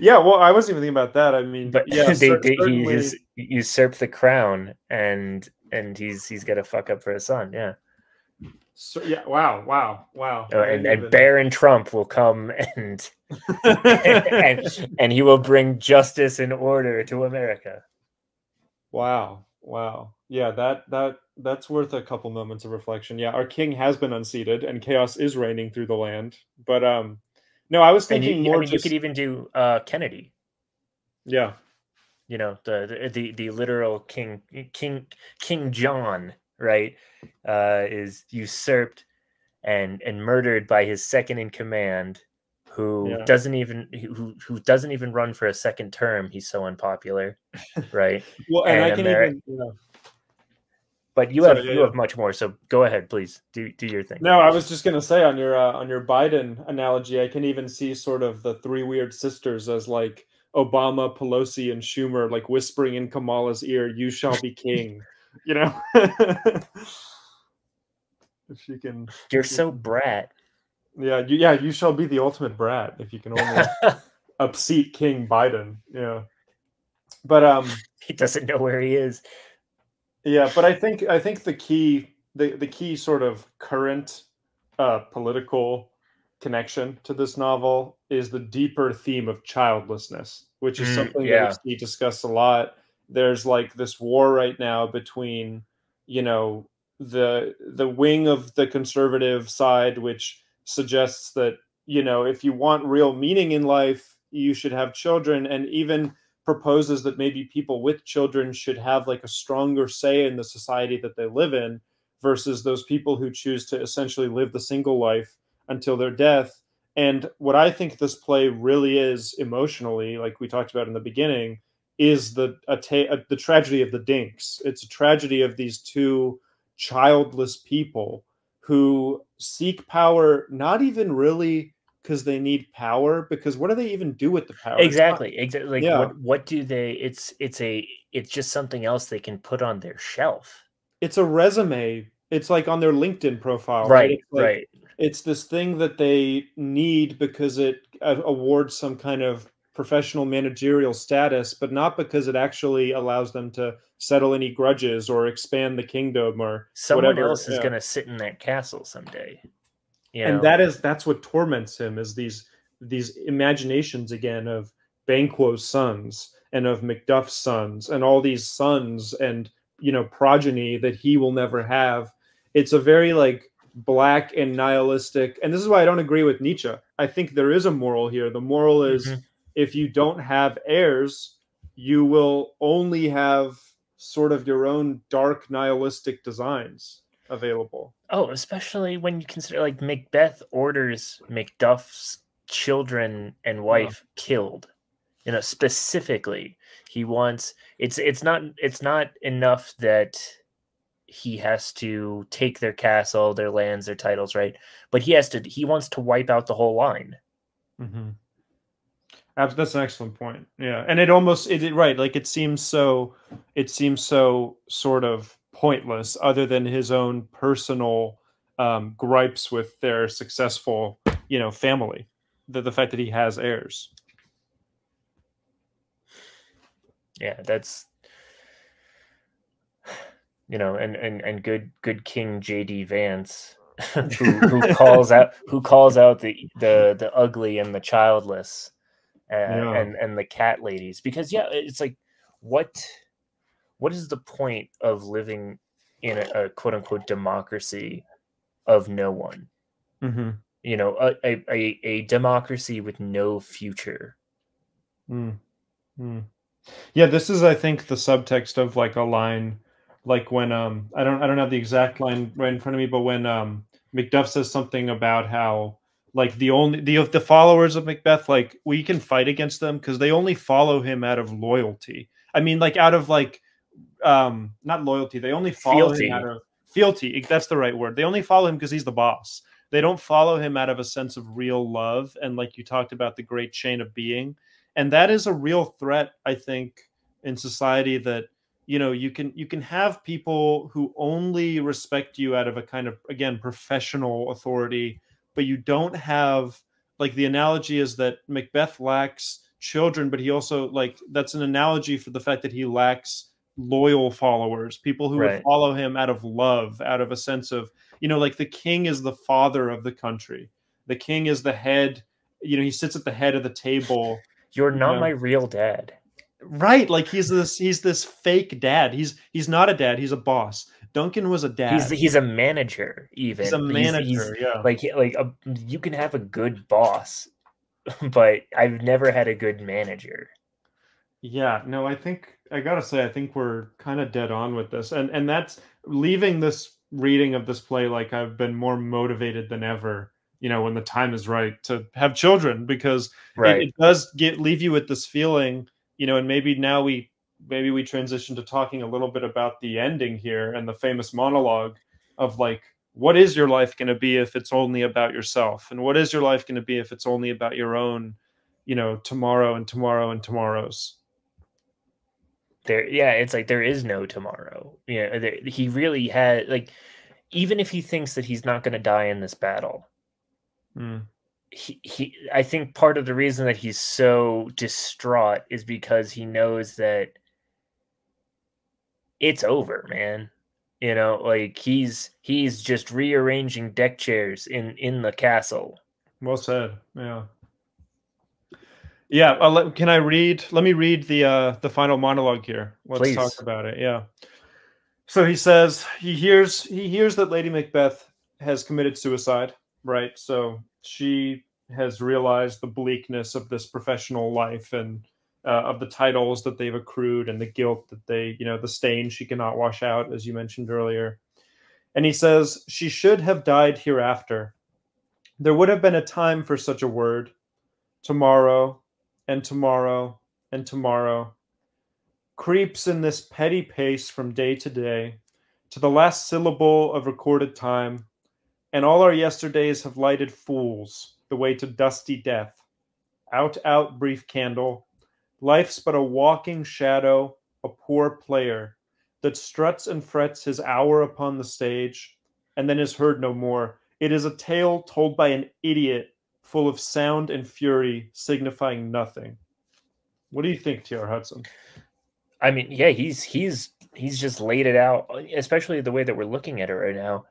Yeah, well, I wasn't even thinking about that. I mean, but yeah, he has usurped the crown, and he's got to fuck up for his son. Yeah. So yeah, wow. Oh, and Baron Trump will come and and he will bring justice and order to America. Wow. Yeah, that's worth a couple moments of reflection. Yeah, our king has been unseated and chaos is reigning through the land. But no, I was thinking more. You could even do Kennedy. Yeah. The literal King John, right, is usurped and murdered by his second in command, who doesn't even run for a second term. He's so unpopular, right? Well, and I can even. But you have much more. So go ahead, please do your thing. No, I was just gonna say, on your Biden analogy, I can even see sort of the three weird sisters as like Obama, Pelosi, and Schumer, like whispering in Kamala's ear, "You shall be king." If she can. You're so brat. Yeah, you shall be the ultimate brat if you can only upseat King Biden. Yeah, but he doesn't know where he is. Yeah, but I think the key sort of current political connection to this novel is the deeper theme of childlessness, which is something that we discuss a lot. There's like this war right now between, the wing of the conservative side, which suggests that, if you want real meaning in life, you should have children, and even proposes that maybe people with children should have like a stronger say in the society that they live in, versus those people who choose to essentially live the single life until their death. And what I think this play really is emotionally, like we talked about in the beginning, is the tragedy of the dinks. It's a tragedy of these two childless people who seek power, not even really because they need power, because what do they even do with the power? Exactly. Like yeah, what do they? It's just something else they can put on their shelf. it's a resume. It's like on their LinkedIn profile, right? Right. It's like Right. it's this thing that they need because it awards some kind of professional managerial status, but not because it actually allows them to settle any grudges or expand the kingdom or Someone whatever. else is going to sit in that castle someday. You And know. that's what torments him, is these imaginations again of Banquo's sons and of Macduff's sons and all these sons and progeny that he will never have. It's a very like black and nihilistic, and this is why I don't agree with Nietzsche. I think there is a moral here. The moral is, if you don't have heirs, you will only have sort of your own dark nihilistic designs available. Oh, especially when you consider like Macbeth orders Macduff's children and wife killed. Specifically, he wants it's not enough that he has to take their castle, their lands, their titles, right? But he wants to wipe out the whole line. Mm-hmm. That's an excellent point. Yeah, and right, like it seems so sort of pointless, other than his own personal gripes with their successful family, the fact that he has heirs. Yeah, that's and good King J.D. Vance who calls out the ugly and the childless. And the cat ladies, because it's like what is the point of living in a quote unquote democracy of no one? Mm-hmm. A democracy with no future. Yeah, this is, I think, the subtext of like a line, like when I don't have the exact line right in front of me, but when Macduff says something about how like the followers of Macbeth, like we can fight against them because they only follow him out of loyalty. I mean, like out of like not loyalty, they only follow him out of fealty. That's the right word. They only follow him because he's the boss. They don't follow him out of a sense of real love, and like you talked about, the great chain of being. And that is a real threat, I think, in society, that you can have people who only respect you out of a kind of, again, professional authority, but you don't have, like, the analogy is that Macbeth lacks children, but he also, like, that's an analogy for the fact that he lacks loyal followers, people who would follow him out of love, out of a sense of, like the king is the father of the country. The king is the head, he sits at the head of the table. You're not my real dad. Right, like he's this fake dad. He's not a dad, he's a boss. Duncan was a dad. He's a manager, even. He's a manager, yeah. Like you can have a good boss, but I've never had a good manager. Yeah, no, I think I gotta say, I think we're kind of dead on with this. And that's leaving this reading of this play, like I've been more motivated than ever, when the time is right to have children, because it does leave you with this feeling, and maybe now we transition to talking a little bit about the ending here and the famous monologue of like, what is your life going to be if it's only about yourself? And what is your life going to be if it's only about your own, tomorrow and tomorrow and tomorrows? It's like there is no tomorrow. He really had, like, even if he thinks that he's not going to die in this battle, I think part of the reason that he's so distraught is because he knows that it's over, man. Like he's just rearranging deck chairs in the castle. Well said. Yeah. Yeah. Let me read the final monologue here. Let's talk about it. Yeah. So he says he hears that Lady Macbeth has committed suicide, right? So she has realized the bleakness of this professional life and of the titles that they've accrued and the guilt that they, the stain she cannot wash out, as you mentioned earlier. And he says, she should have died hereafter. There would have been a time for such a word. Tomorrow, and tomorrow, and tomorrow. Creeps in this petty pace from day to the last syllable of recorded time, and all our yesterdays have lighted fools the way to dusty death. Out, out, brief candle. Life's but a walking shadow, a poor player, that struts and frets his hour upon the stage, and then is heard no more. It is a tale told by an idiot, full of sound and fury, signifying nothing. What do you think, T.R. Hudson? I mean, yeah, he's just laid it out, especially the way that we're looking at it right now.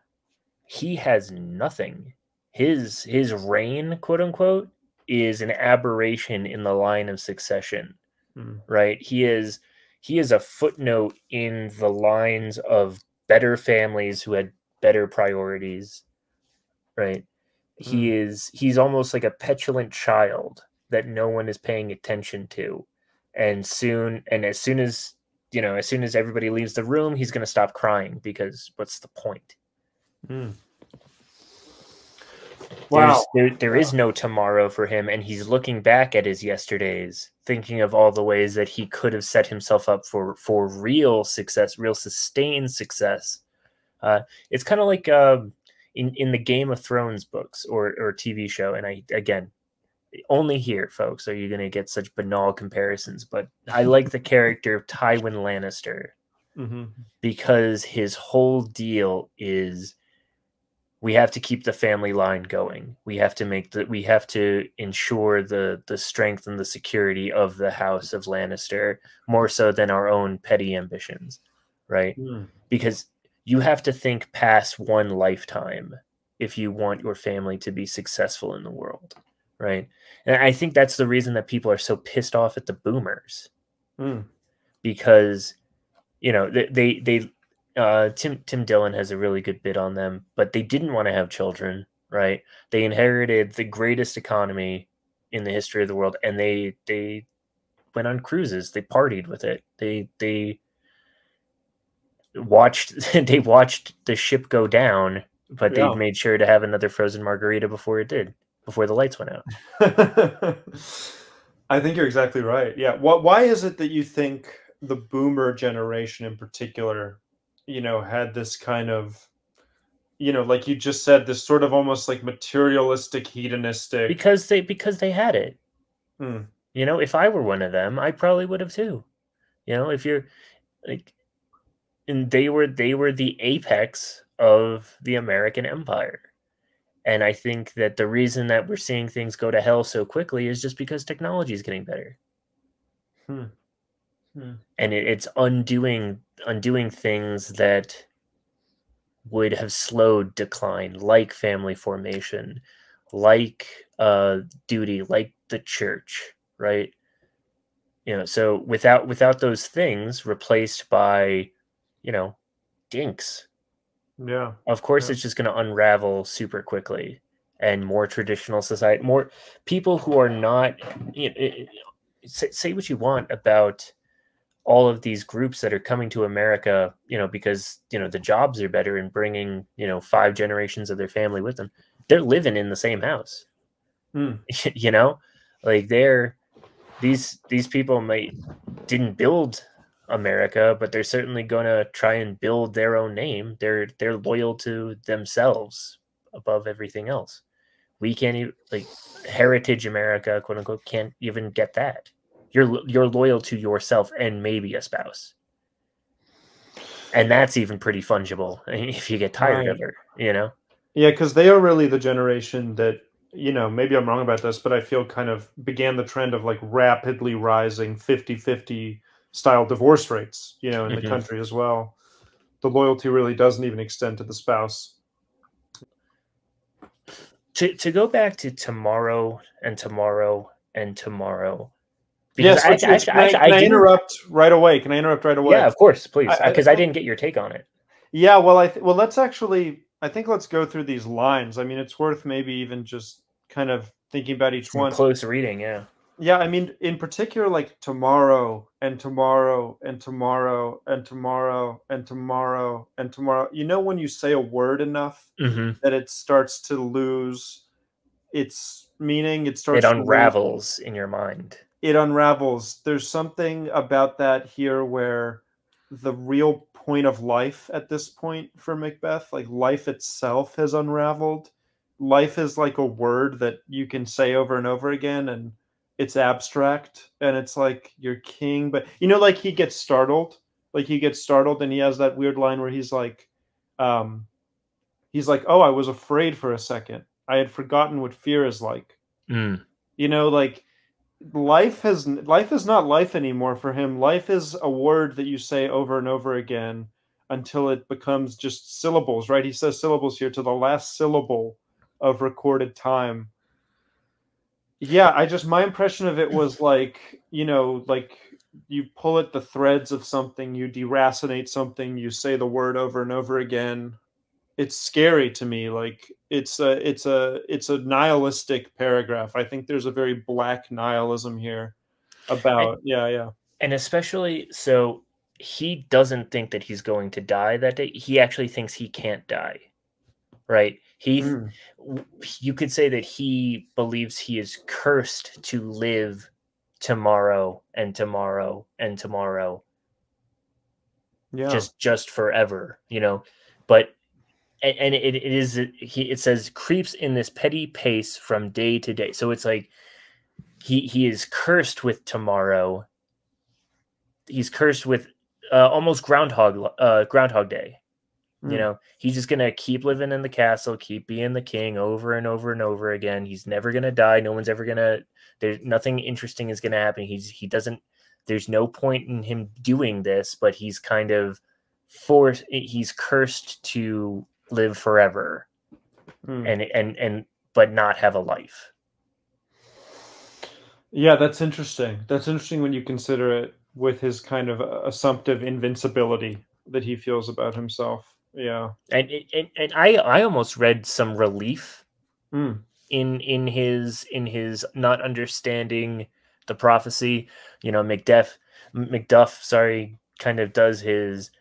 He has nothing. His reign, quote unquote, is an aberration in the line of succession, right? He is a footnote in the lines of better families who had better priorities, right? He's almost like a petulant child that no one is paying attention to. And as soon as everybody leaves the room, he's going to stop crying, because what's the point? Wow. There is no tomorrow for him, and he's looking back at his yesterdays, thinking of all the ways that he could have set himself up for real success, real sustained success. It's kind of like in the Game of Thrones books or TV show, and again, only here, folks, are you going to get such banal comparisons, but I like the character of Tywin Lannister because his whole deal is, we have to keep the family line going. We have to ensure the strength and the security of the House of Lannister more so than our own petty ambitions, right? Because you have to think past one lifetime if you want your family to be successful in the world, right? And I think that's the reason that people are so pissed off at the boomers, because Tim Dillon has a really good bit on them, but they didn't want to have children, right? They inherited the greatest economy in the history of the world, and they went on cruises. They partied with it. They watched the ship go down, but they made sure to have another frozen margarita before the lights went out. I think you're exactly right. Yeah. Why is it that you think the boomer generation in particular, had this kind of, like you just said, this sort of almost like materialistic, hedonistic? Because they had it. If I were one of them, I probably would have too. If you're like, and they were the apex of the American empire. And I think that the reason that we're seeing things go to hell so quickly is just because technology is getting better. And it's undoing things that would have slowed decline, like family formation, like duty, like the church, right? So without those things replaced by, dinks, of course it's just going to unravel super quickly, and more traditional society, more people who are not, say what you want about all of these groups that are coming to America, because, the jobs are better and bringing, 5 generations of their family with them. They're living in the same house, like these people didn't build America, but they're certainly going to try and build their own name. They're loyal to themselves above everything else. We can't even, like, heritage America, quote unquote, can't even get that. You're loyal to yourself and maybe a spouse, and that's even pretty fungible if you get tired of her. Yeah, because they are really the generation that, maybe I'm wrong about this, but I feel kind of began the trend of like rapidly rising 50-50 style divorce rates, in the country as well. The loyalty really doesn't even extend to the spouse. To go back to tomorrow and tomorrow and tomorrow. Yes, can I interrupt right away? Can I interrupt right away? Yeah, of course, please, because I didn't get your take on it. Yeah, well, let's actually, let's go through these lines. I mean, it's worth maybe even just kind of thinking about each one. Close reading, yeah. Yeah, I mean, in particular, like tomorrow and tomorrow and tomorrow and tomorrow and tomorrow and tomorrow. You know, when you say a word enough Hmm. that it starts to lose its meaning, it It starts to lose, unravels in your mind. it unravels. There's something about that here where the real point of life at this point for Macbeth, like life itself, has unraveled. Life is like a word that you can say over and over again, and it's abstract, and it's like you're king. But you know, like he gets startled, and he has that weird line where um, he's like, "Oh, I was afraid for a second. I had forgotten what fear is like." Mm. You know, like life is not life anymore for him. Life is a word that you say over and over again until it becomes just syllables, right? He says syllables here to the last syllable of recorded time. Yeah, I just my impression of it was like, you know, like you pull at the threads of something, you deracinate something, you say the word over and over again. It's scary to me. Like it's a nihilistic paragraph. I think there's a very black nihilism here And, about yeah. and especially so, he doesn't think that he's going to die that day. He actually thinks he can't die, right? Mm, You could say that he believes he is cursed to live tomorrow and tomorrow and tomorrow, yeah. just forever, you know. But and it is it says creeps in this petty pace from day to day. So it's like he is cursed with tomorrow. He's cursed with almost Groundhog Day. You Mm, know, he's just gonna keep living in the castle, keep being the king over and over and over again. He's never gonna die. No one's ever gonna. There's nothing interesting is gonna happen. He doesn't. There's no point in him doing this, but he's kind of forced. He's cursed to live forever, mm. and but not have a life. Yeah, that's interesting. That's interesting when you consider it with his kind of assumptive invincibility that he feels about himself. Yeah. And I almost read some relief Mm, in his not understanding the prophecy. You know, Macduff, sorry, kind of does his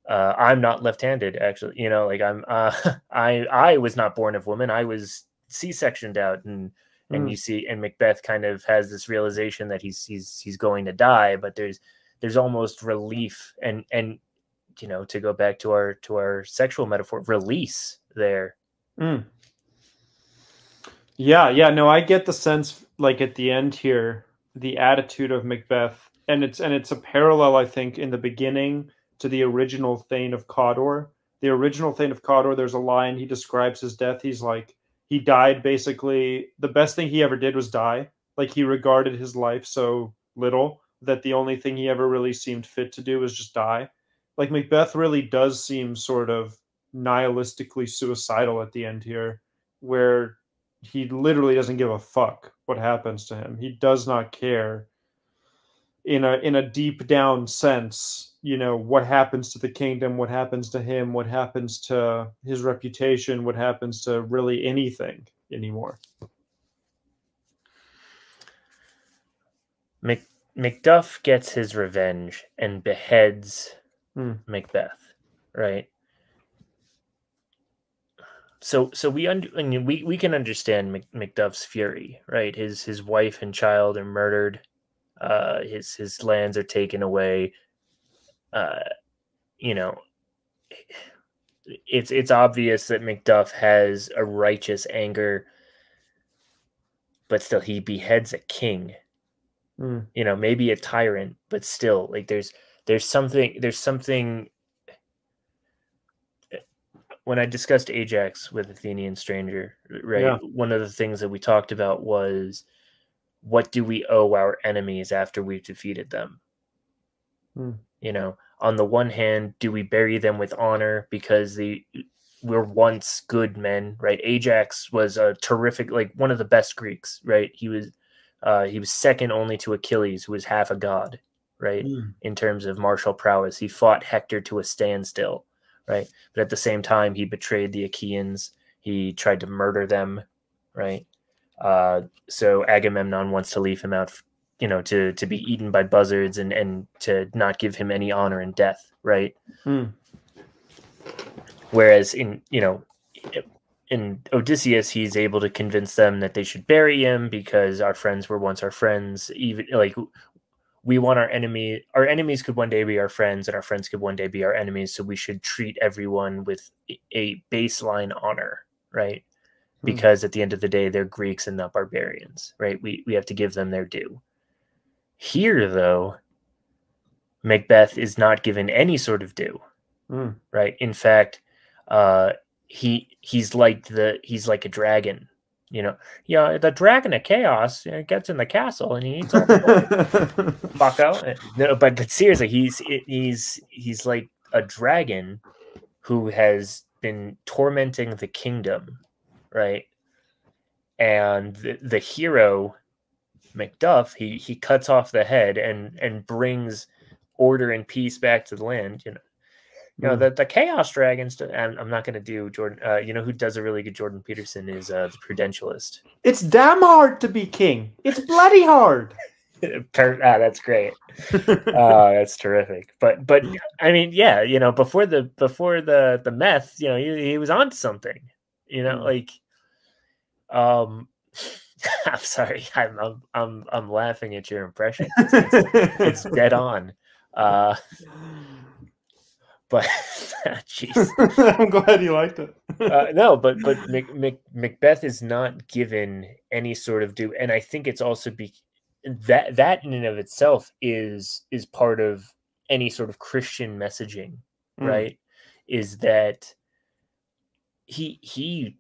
I'm not left-handed, actually. You know, like I'm I was not born of woman. I was C-sectioned out. And mm. you see, and Macbeth kind of has this realization that he's going to die, but there's almost relief and you know, to go back to our sexual metaphor, release there. Mm. Yeah, no, I get the sense like at the end here, the attitude of Macbeth, and it's a parallel, I think, in the beginning to the original Thane of Cawdor. The original Thane of Cawdor, there's a line he describes his death. He's like, he died basically, the best thing he ever did was die. Like he regarded his life so little that the only thing he ever really seemed fit to do was just die. Like Macbeth really does seem sort of nihilistically suicidal at the end here, where he literally doesn't give a fuck what happens to him. He does not care in a deep down sense, you know, what happens to the kingdom, what happens to him, what happens to his reputation, what happens to really anything anymore. Macduff gets his revenge and beheads Hmm. Macbeth, right? So we can understand Macduff's fury, right? His wife and child are murdered. His lands are taken away. Uh, you know, it's obvious that Macduff has a righteous anger, but still he beheads a king. Hmm. You know, maybe a tyrant, but still, like there's something. When I discussed Ajax with Athenian Stranger, right, Yeah. one of the things that we talked about was, what do we owe our enemies after we've defeated them? Hmm. You know, on the one hand, do we bury them with honor because they were once good men, right? Ajax was a terrific, like one of the best Greeks, right? He was second only to Achilles, who was half a god, right? Hmm. In terms of martial prowess, he fought Hector to a standstill, right? But at the same time, he betrayed the Achaeans. He tried to murder them, right? So Agamemnon wants to leave him out you know, to be eaten by buzzards and to not give him any honor in death, right? Whereas in, you know, in Odysseus, he's able to convince them that they should bury him because our friends were once our friends. Even like we want our enemies could one day be our friends, and our friends could one day be our enemies. So we should treat everyone with a baseline honor, right? Because at the end of the day, they're Greeks and not barbarians, right? We have to give them their due. Here, though, Macbeth is not given any sort of due, right? In fact, he's like a dragon, you know. Yeah, the dragon of chaos gets in the castle and he eats all the bucko. No, but seriously, he's like a dragon who has been tormenting the kingdom, right? And the hero Macduff, he cuts off the head and brings order and peace back to the land. You know, the Chaos Dragons. And I'm not going to do Jordan. You know who does a really good Jordan Peterson is the Prudentialist. It's damn hard to be king. It's bloody hard. That's great. That's terrific. But I mean, yeah, you know, before the meth, you know, he was onto something. You know, like, I'm sorry, I'm laughing at your impression. It's dead on. But jeez, I'm glad you liked it. No, but Macbeth is not given any sort of due, and I think it's also that in and of itself is part of any sort of Christian messaging, right? Is that he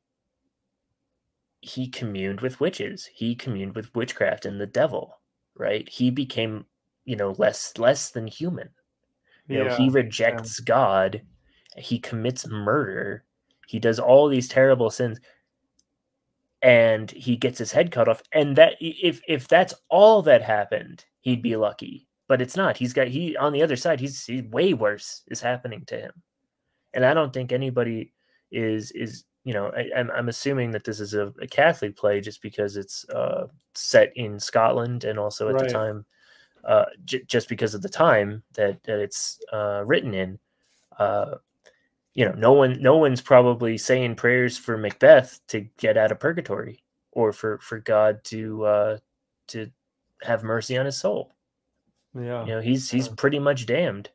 communed with witches, he communed with witchcraft and the devil, right? He became, you know, less than human. You know, he rejects God, he commits murder, he does all these terrible sins, and he gets his head cut off. And that if that's all that happened, he'd be lucky. But it's not. He on the other side, he's way worse is happening to him. And I don't think anybody is you know, I'm assuming that this is a Catholic play just because it's set in Scotland and also at the time. Just because of the time that it's written in, you know, no one's probably saying prayers for Macbeth to get out of purgatory or for God to have mercy on his soul. Yeah, you know, he's pretty much damned.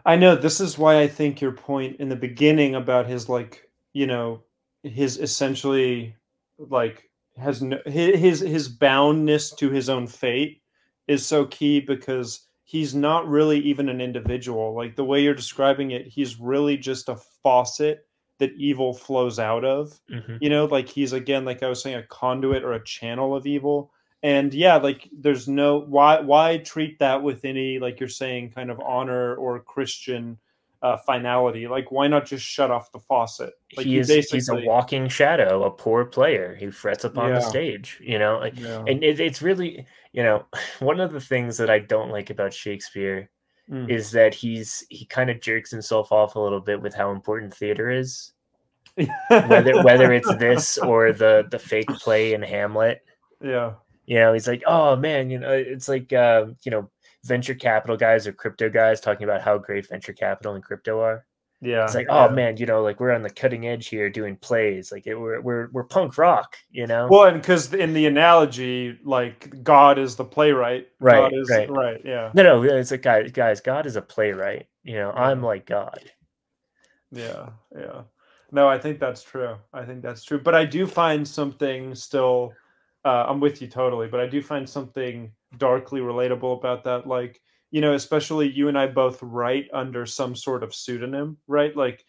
I know. This is why I think your point in the beginning about his, like, you know, his essentially like has no, his boundness to his own fate is so key, because he's not really even an individual. Like the way you're describing it, he's really just a faucet that evil flows out of. You know, like he's, again, like I was saying, a conduit or a channel of evil. And yeah, like there's no why treat that with any, like you're saying, kind of honor or Christian finality. Like, why not just shut off the faucet? Like he's a walking shadow, a poor player who frets upon the stage, you know. Like, and it's really, you know, one of the things that I don't like about Shakespeare is that he kind of jerks himself off a little bit with how important theater is. whether it's this or the fake play in Hamlet. Yeah. You know, he's like, oh man, you know, it's like you know, venture capital guys or crypto guys talking about how great venture capital and crypto are. Yeah. It's like, oh man, you know, like we're on the cutting edge here doing plays. Like we're punk rock, you know? Well, and because in the analogy, like God is the playwright. Right. God is, right. Yeah. No, it's like, guys, God is a playwright. You know, I'm like God. Yeah. Yeah. No, I think that's true. I think that's true. But I do find something still, I'm with you totally, but I do find something darkly relatable about that. Like, you know, especially you and I both write under some sort of pseudonym, right? Like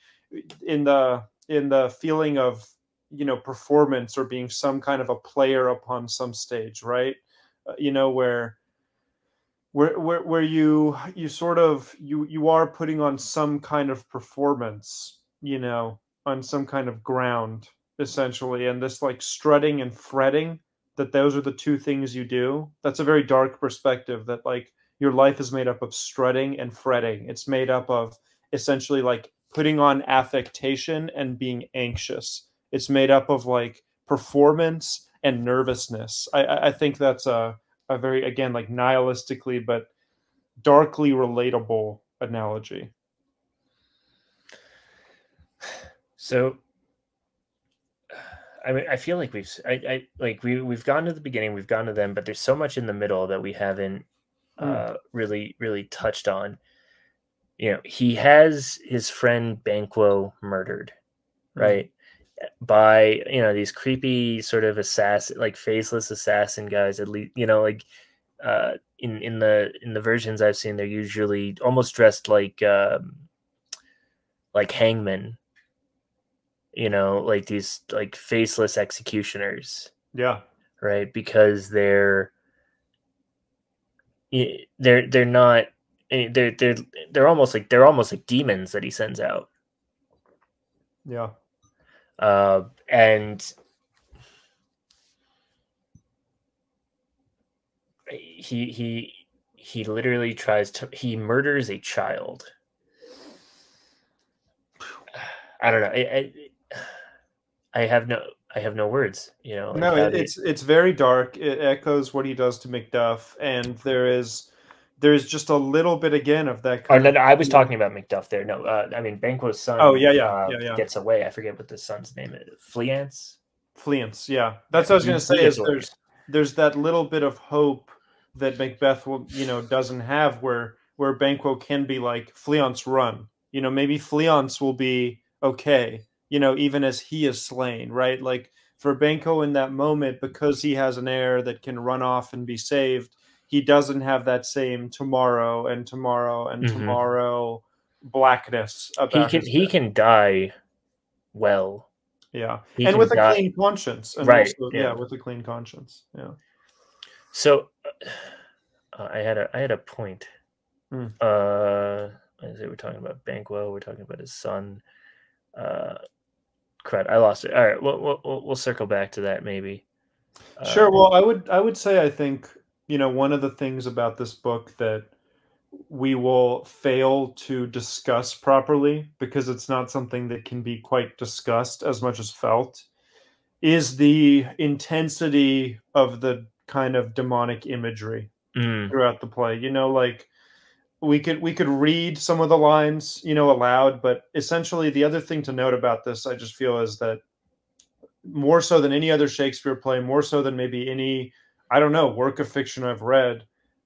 in the feeling of, you know, performance or being some kind of a player upon some stage, right? You know, where you sort of, you are putting on some kind of performance, you know, on some kind of ground, essentially. And this like strutting and fretting, that those are the two things you do. That's a very dark perspective, that like your life is made up of strutting and fretting. It's made up of essentially like putting on affectation and being anxious. It's made up of like performance and nervousness. I think that's a very, again, like nihilistically but darkly relatable analogy. So, I mean, I feel like we've gone to the beginning, we've gone to them, but there's so much in the middle that we haven't really touched on. You know, he has his friend Banquo murdered, right? By, you know, these creepy sort of assassin, like faceless assassin guys. At least, you know, like in the versions I've seen, they're usually almost dressed like hangmen. You know, like these like faceless executioners. Yeah. Right, because they're not they're almost like demons that he sends out. Yeah. And he literally he murders a child. I don't know. I have no words, you know. Like no, it's very dark. It echoes what he does to Macduff, and there's just a little bit again of that kind of. No, I was talking about Macduff there. No, I mean Banquo's son. Oh yeah. Gets away. I forget what the son's name is. Fleance. Yeah, that's what I was going to say. Is there's that little bit of hope that Macbeth will, you know, doesn't have, where Banquo can be like, Fleance, run. You know, maybe Fleance will be okay, you know, even as he is slain, right? Like for Banquo in that moment, because he has an heir that can run off and be saved, he doesn't have that same tomorrow and tomorrow and tomorrow blackness about he can die well. Yeah, and with a clean conscience, and right? Also, with a clean conscience. Yeah. So I had a point. We're talking about Banquo. We're talking about his son. Crud, I lost it. All right, we'll circle back to that maybe. Sure. Well, I would say, I think, you know, one of the things about this book that we will fail to discuss properly, because it's not something that can be quite discussed as much as felt, is the intensity of the kind of demonic imagery throughout the play. You know, like we could read some of the lines, you know, aloud, but essentially the other thing to note about this, I just feel, is that more so than any other Shakespeare play, more so than maybe any, I don't know, work of fiction I've read,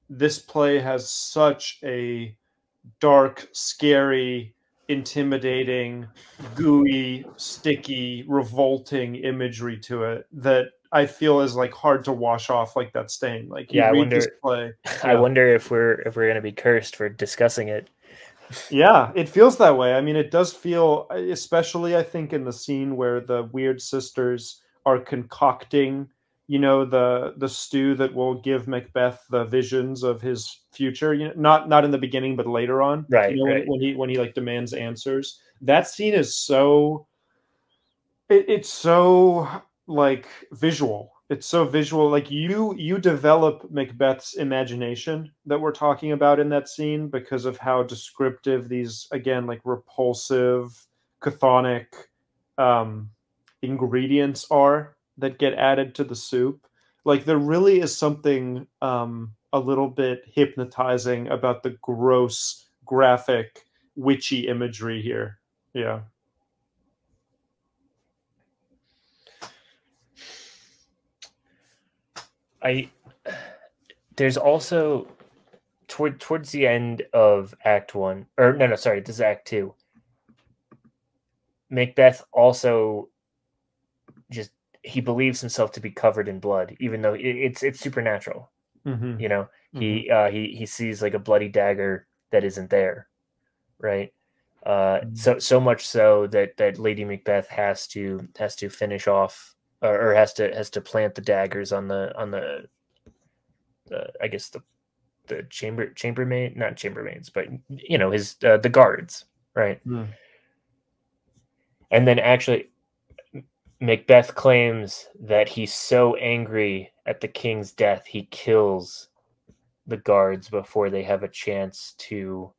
this play has such a dark, scary, intimidating, gooey, sticky, revolting imagery to it that I feel is like hard to wash off like that stain. Like you read this play. I wonder if we're going to be cursed for discussing it. Yeah, it feels that way. I mean, it does feel, especially I think in the scene where the weird sisters are concocting, you know, the stew that will give Macbeth the visions of his future. You know, not in the beginning, but later on. Right. You know, when he like demands answers. That scene is so. It's so like visual. It's so visual. Like you develop Macbeth's imagination that we're talking about in that scene, because of how descriptive these, again, like repulsive, chthonic ingredients are that get added to the soup. Like there really is something a little bit hypnotizing about the gross, graphic, witchy imagery here. Yeah. There's also towards the end of Act 1, or no, sorry, this is Act 2. Macbeth also he believes himself to be covered in blood, even though it's supernatural. You know, he sees like a bloody dagger that isn't there, right? So much so that Lady Macbeth has to finish off, or has to plant the daggers on the I guess the chambermaid, not chambermaids, but you know, his the guards, right? And then actually Macbeth claims that he's so angry at the king's death, he kills the guards before they have a chance to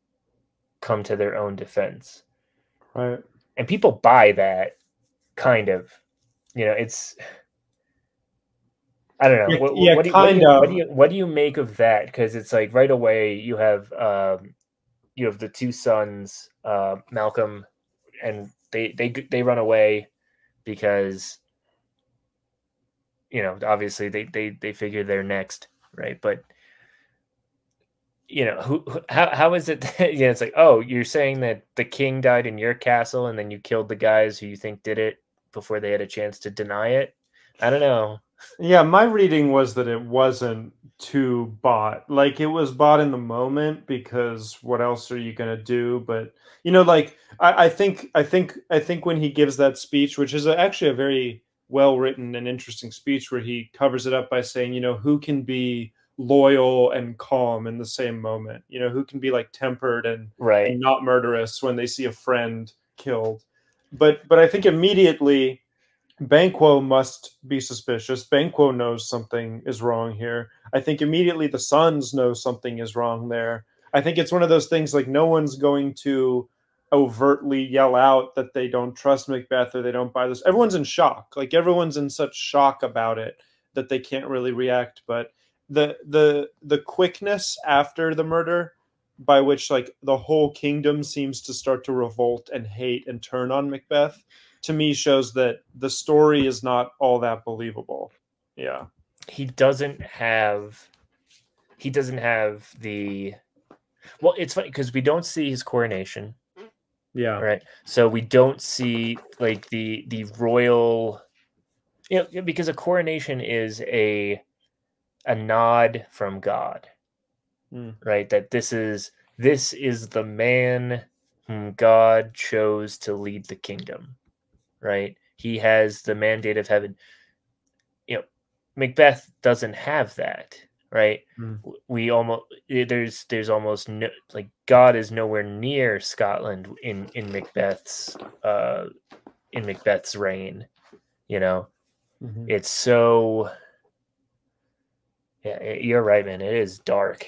come to their own defense. Right. And people buy that, kind of. You know, it's I don't know. Yeah, yeah, kind of. What do you make of that? Because it's like right away you have the two sons, Malcolm, and they run away because obviously they figure they're next, right? But how is it that, it's like, oh, you're saying that the king died in your castle and then you killed the guys who you think did it before they had a chance to deny it? I don't know. Yeah, my reading was that it wasn't too bought. Like it was bought in the moment because what else are you gonna do? But like I think when he gives that speech, which is actually a very well written and interesting speech, where he covers it up by saying, who can be loyal and calm in the same moment? Who can be like tempered and Right. not murderous when they see a friend killed? But I think immediately Banquo must be suspicious. Banquo knows something is wrong here. I think immediately the sons know something is wrong there. I think it's one of those things like no one's going to overtly yell out that they don't trust Macbeth or they don't buy this. Everyone's in shock. Like everyone's in such shock about it that they can't really react. But the quickness after the murder, by which like the whole kingdom seems to start to revolt and hate and turn on Macbeth, to me shows that the story is not all that believable. Yeah. He doesn't have the, well, it's funny because we don't see his coronation. Yeah. Right. So we don't see like the royal, because a coronation is a nod from God. Right? That this is the man whom God chose to lead the kingdom. Right? He has the mandate of heaven. Macbeth doesn't have that, right? We almost, there's almost no, like, God is nowhere near Scotland in Macbeth's reign. It's so, yeah, you're right, man. It is dark.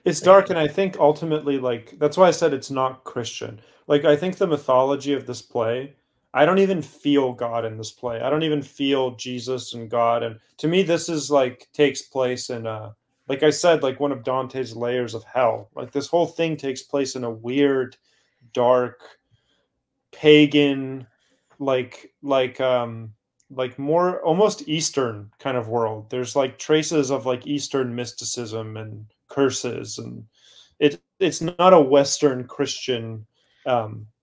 It's dark, and I think ultimately, like, that's why I said it's not Christian. Like, I think the mythology of this play, I don't even feel God in this play. I don't even feel Jesus and God. And to me, this is like takes place in like I said, like one of Dante's layers of hell. Like this whole thing takes place in a weird, dark, pagan, like more almost Eastern kind of world. There's like traces of like Eastern mysticism and curses, and it's not a Western Christian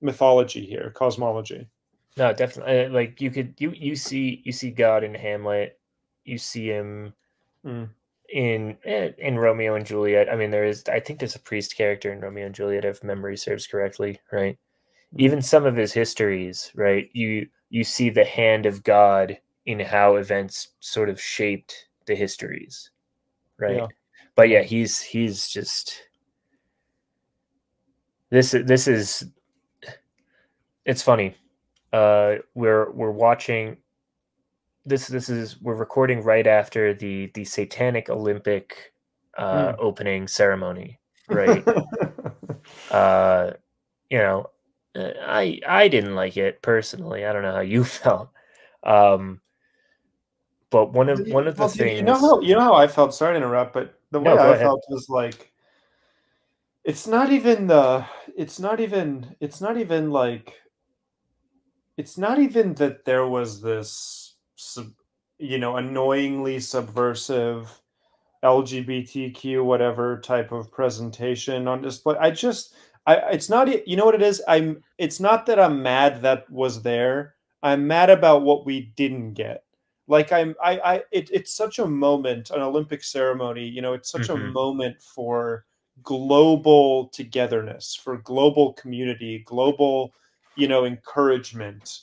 mythology here, cosmology. No, definitely. Like you see God in Hamlet. You see him in Romeo and Juliet. I mean, I think there's a priest character in Romeo and Juliet, if memory serves correctly, right? Even some of his histories, right? You see the hand of God in how events sort of shaped the histories, right? Yeah. But yeah, he's just, this is, it's funny. We're watching we're recording right after the Satanic Olympic opening ceremony, right? I didn't like it personally. I don't know how you felt. But one of the things, you know how I felt. Sorry to interrupt, but the way I felt was like it's not even that there was this annoyingly subversive LGBTQ whatever type of presentation on display. It's not, you know what it is? It's not that I'm mad that was there. I'm mad about what we didn't get. Like it's such a moment, an Olympic ceremony, it's such a moment for global togetherness, for global community, global, encouragement,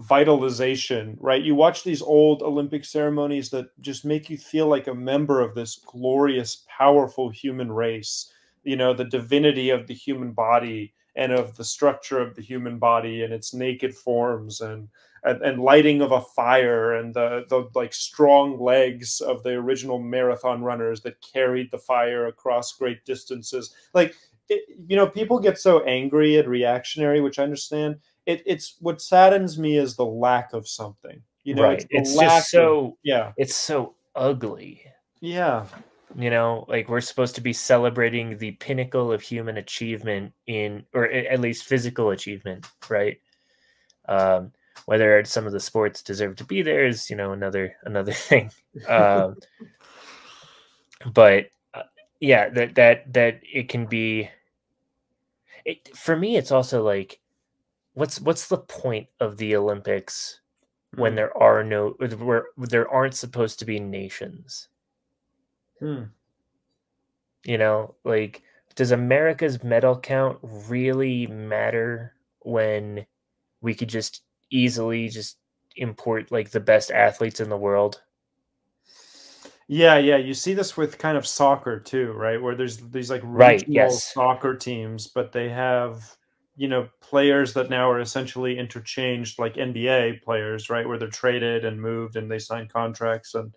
vitalization, right? You watch these old Olympic ceremonies that just make you feel like a member of this glorious, powerful human race, the divinity of the human body and of the structure of the human body and its naked forms and lighting of a fire and the like strong legs of the original marathon runners that carried the fire across great distances. Like, people get so angry and reactionary, which I understand. It's what saddens me is the lack of something. You know, it's Right. the It's lack just of, so yeah, it's so ugly. yeah, You know, like we're supposed to be celebrating the pinnacle of human achievement in, or at least physical achievement, right? Um, whether some of the sports deserve to be there is, another thing. Um, but yeah, that it can be. For me, it's also like, what's the point of the Olympics when mm, where there aren't supposed to be nations? mm. Like, does America's medal count really matter when we could just easily just import like the best athletes in the world? Yeah, yeah, you see this with kind of soccer too, right? Where there's these like Right. regional Yes. soccer teams, but they have, players that now are essentially interchanged like NBA players, right? Where they're traded and moved and they sign contracts and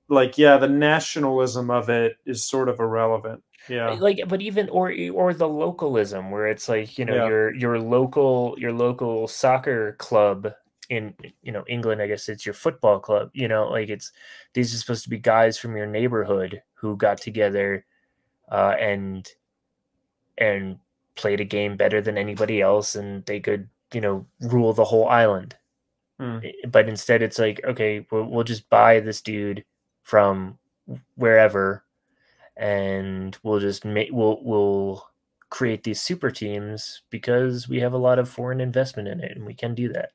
like, yeah, the nationalism of it is sort of irrelevant. Yeah. Like, but even or the localism where it's like, Yeah. your local soccer club in, England, I guess it's your football club, like these are supposed to be guys from your neighborhood who got together and played a game better than anybody else, and they could, rule the whole island. Mm. But instead it's like, okay, we'll just buy this dude from wherever, and we'll create these super teams because we have a lot of foreign investment in it, and we can do that.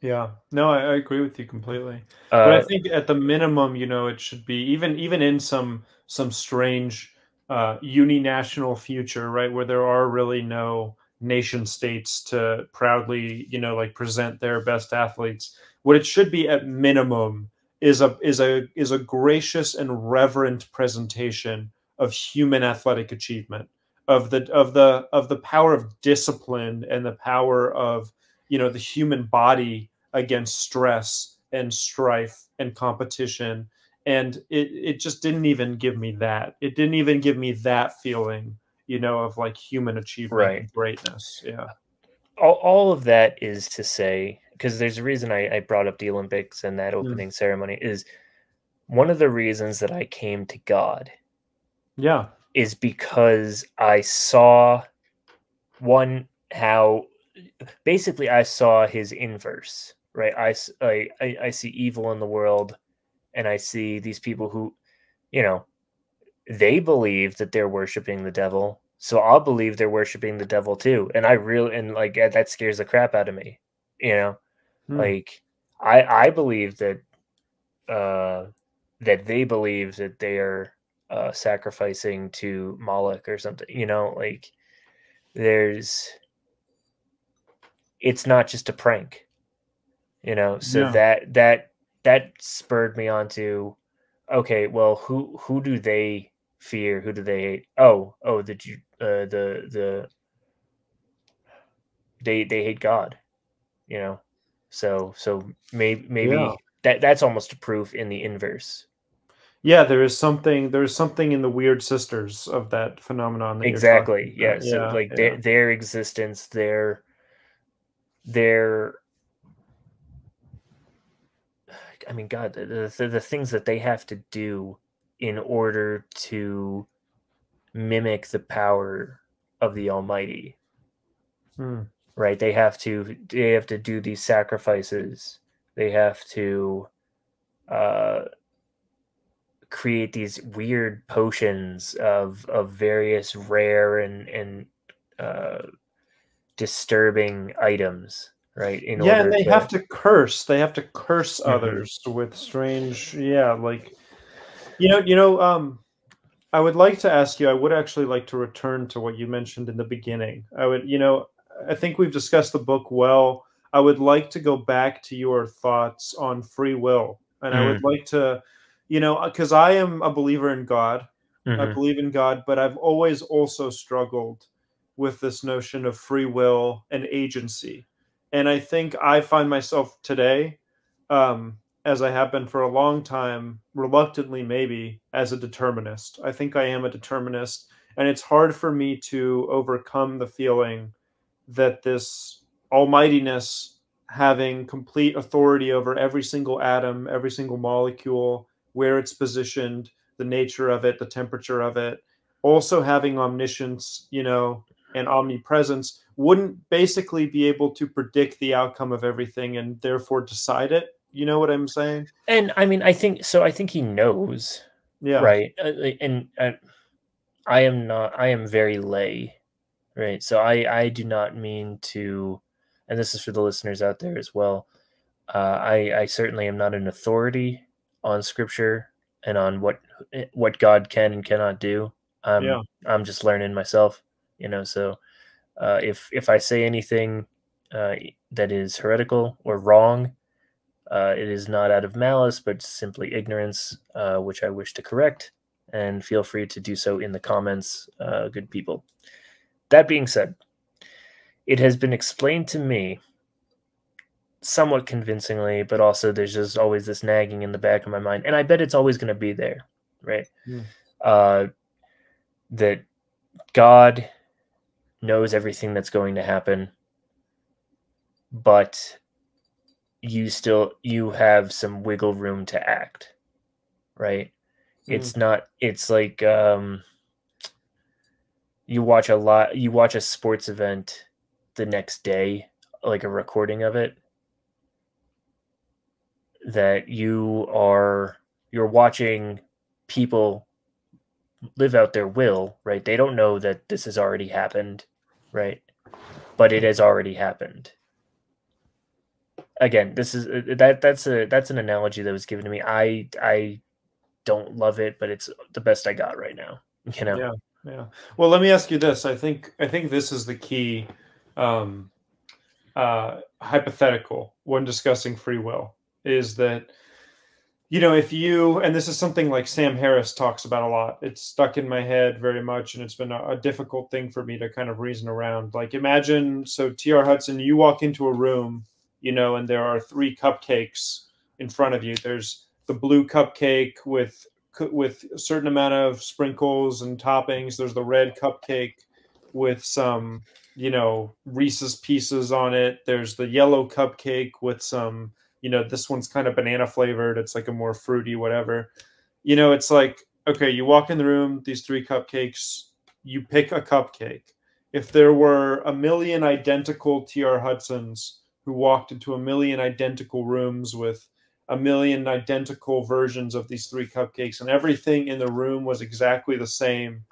Yeah. No, I agree with you completely. But I Uh, think at the minimum, it should be even in some strange uninational future, right, where there are really no nation states to proudly, like present their best athletes. What it should be at minimum is a gracious and reverent presentation of human athletic achievement, of the power of discipline and the power of, the human body against stress and strife and competition. And it just didn't even give me that. It didn't even give me that feeling, of like human achievement right. and greatness. Yeah. All of that is to say, because there's a reason I brought up the Olympics and that Mm. opening ceremony, is one of the reasons that I came to God Yeah. is because I saw one how basically I saw his inverse, right? I see evil in the world, and I see these people who, you know, they believe that they're worshiping the devil, so I'll believe they're worshiping the devil too. And like that scares the crap out of me, you know. Mm. Like I believe uh, that they believe that they are sacrificing to Moloch or something, like there's it's not just a prank, so Yeah. that spurred me on to, okay, well, who do they fear, who do they hate? The they hate God, you know so Yeah. maybe that's almost a proof in the inverse. Yeah, there is something in the weird sisters of that phenomenon that you're talking Exactly, yeah, about. so Yeah, like yeah. their existence, their I mean, God, the things that they have to do in order to mimic the power of the Almighty, Hmm. right? They have to do these sacrifices. They have to uh, create these weird potions of various rare and uh, disturbing items, right? In Yeah, and order they to have to curse. They have to curse Mhm. others with strange, yeah, like I would like to ask you, I would actually like to return to what you mentioned in the beginning. I think we've discussed the book well. I would like to go back to your thoughts on free will. And I would Mm, like to, because I am a believer in God. I mhm. believe in God, but I've always also struggled with this notion of free will and agency. And I think I find myself today, as I have been for a long time, reluctantly maybe, as a determinist. I think I am a determinist, and it's hard for me to overcome the feeling that this almightiness having complete authority over every single atom, every single molecule, where it's positioned, the nature of it, the temperature of it, also having omniscience, you know, and omnipresence, wouldn't basically be able to predict the outcome of everything and therefore decide it. You know what I'm saying? And I mean, I think so. I think he knows, Yeah. right? And I am not. I am very lay, right? So I do not mean to, and this is for the listeners out there as well. I certainly am not an authority on scripture and on what God can and cannot do. Yeah. I'm just learning myself, you know. So if I say anything that is heretical or wrong, it is not out of malice, but simply ignorance, which I wish to correct. And feel free to do so in the comments, good people. That being said, it has been explained to me somewhat convincingly, but also there's just always this nagging in the back of my mind, and I bet it's always going to be there, right? That God knows everything that's going to happen, but you have some wiggle room to act, right? It's not. It's like you watch a sports event the next day, like a recording of it, that you're watching people live out their will, right? They don't know that this has already happened, right? But it has already happened. Again, this is that's an analogy that was given to me. I don't love it, but it's the best I got right now, you know. Yeah. Well, let me ask you this. I think this is the key hypothetical when discussing free will, is that, you know, if you, and this is something like Sam Harris talks about a lot, it's stuck in my head very much, and it's been a difficult thing for me to kind of reason around. Like, imagine, so T.R. Hudson, you walk into a room, you know, and there are 3 cupcakes in front of you. There's the blue cupcake with a certain amount of sprinkles and toppings. There's the red cupcake with some, you know, Reese's Pieces on it. There's the yellow cupcake with some, you know, this one's kind of banana flavored. It's like a more fruity, whatever. You know, it's like, okay, you walk in the room, these 3 cupcakes, you pick a cupcake. If there were a million identical T.R. Hudsons who walked into a million identical rooms with a million identical versions of these 3 cupcakes, and everything in the room was exactly the same,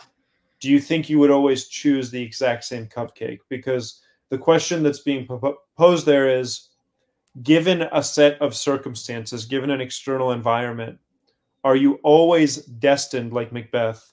do you think you would always choose the exact same cupcake? Because the question that's being posed there is, given a set of circumstances, given an external environment, are you always destined, like Macbeth,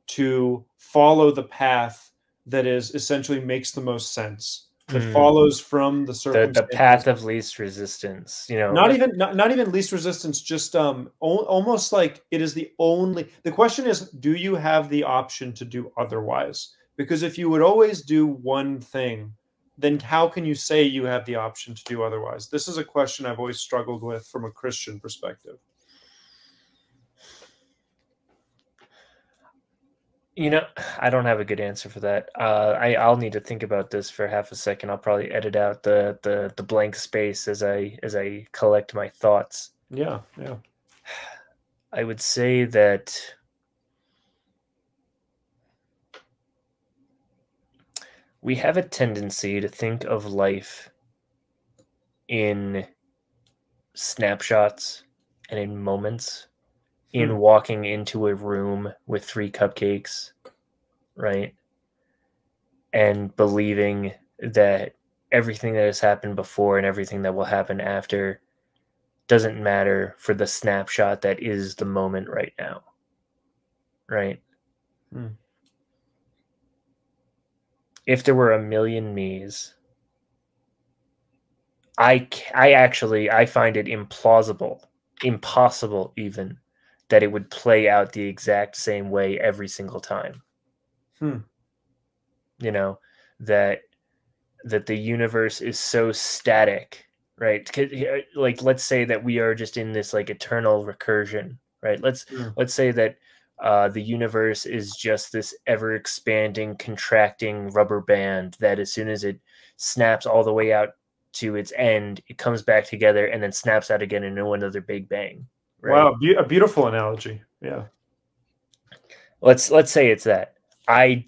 to follow the path that is essentially makes the most sense, that follows from the circumstances? The path of least resistance, you know. Not even least resistance, just almost like it is the only. The question is, do you have the option to do otherwise? Because if you would always do one thing, then how can you say you have the option to do otherwise? This is a question I've always struggled with from a Christian perspective. You know, I don't have a good answer for that. I'll need to think about this for half a second. I'll probably edit out the blank space as I collect my thoughts. Yeah. I would say that we have a tendency to think of life in snapshots and in moments. In walking into a room with 3 cupcakes, right? And believing that everything that has happened before and everything that will happen after doesn't matter for the snapshot that is the moment right now, right? If there were a million me's, I find it implausible, impossible even, that it would play out the exact same way every single time. You know, that the universe is so static, right? Like, let's say that we are just in this like eternal recursion, right? Let's say that the universe is just this ever expanding, contracting rubber band that as soon as it snaps all the way out to its end, it comes back together and then snaps out again into another big bang. Right? Wow, a beautiful analogy. Yeah. Let's say it's that. I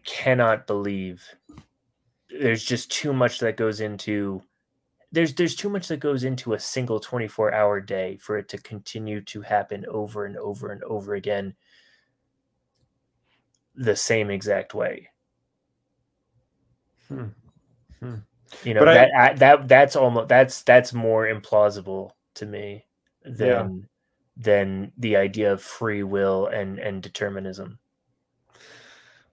cannot believe there's just too much that goes into there's too much that goes into a single 24-hour day for it to continue to happen over and over and over again the same exact way. You know, But that's almost that's more implausible to me than the idea of free will and determinism.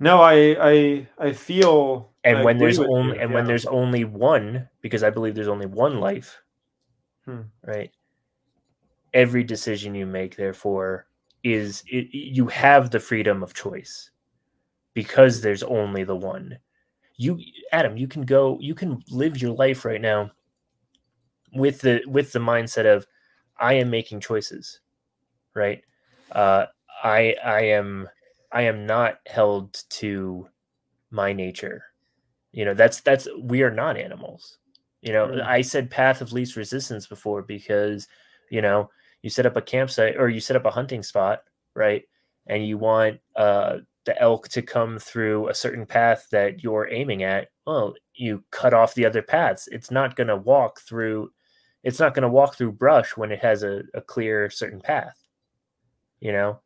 No, I feel And I when agree there's with only you. when there's only one, because I believe there's only one life, right? Every decision you make, therefore, you have the freedom of choice because there's only the one. Adam, you can live your life right now with the mindset of I am making choices, right? I am not held to my nature. You know, that's we are not animals. You know, I said path of least resistance before because, you know, you set up a campsite or you set up a hunting spot, right? And you want the elk to come through a certain path that you're aiming at. Well, you cut off the other paths. It's not going to walk through brush when it has a clear certain path. You know,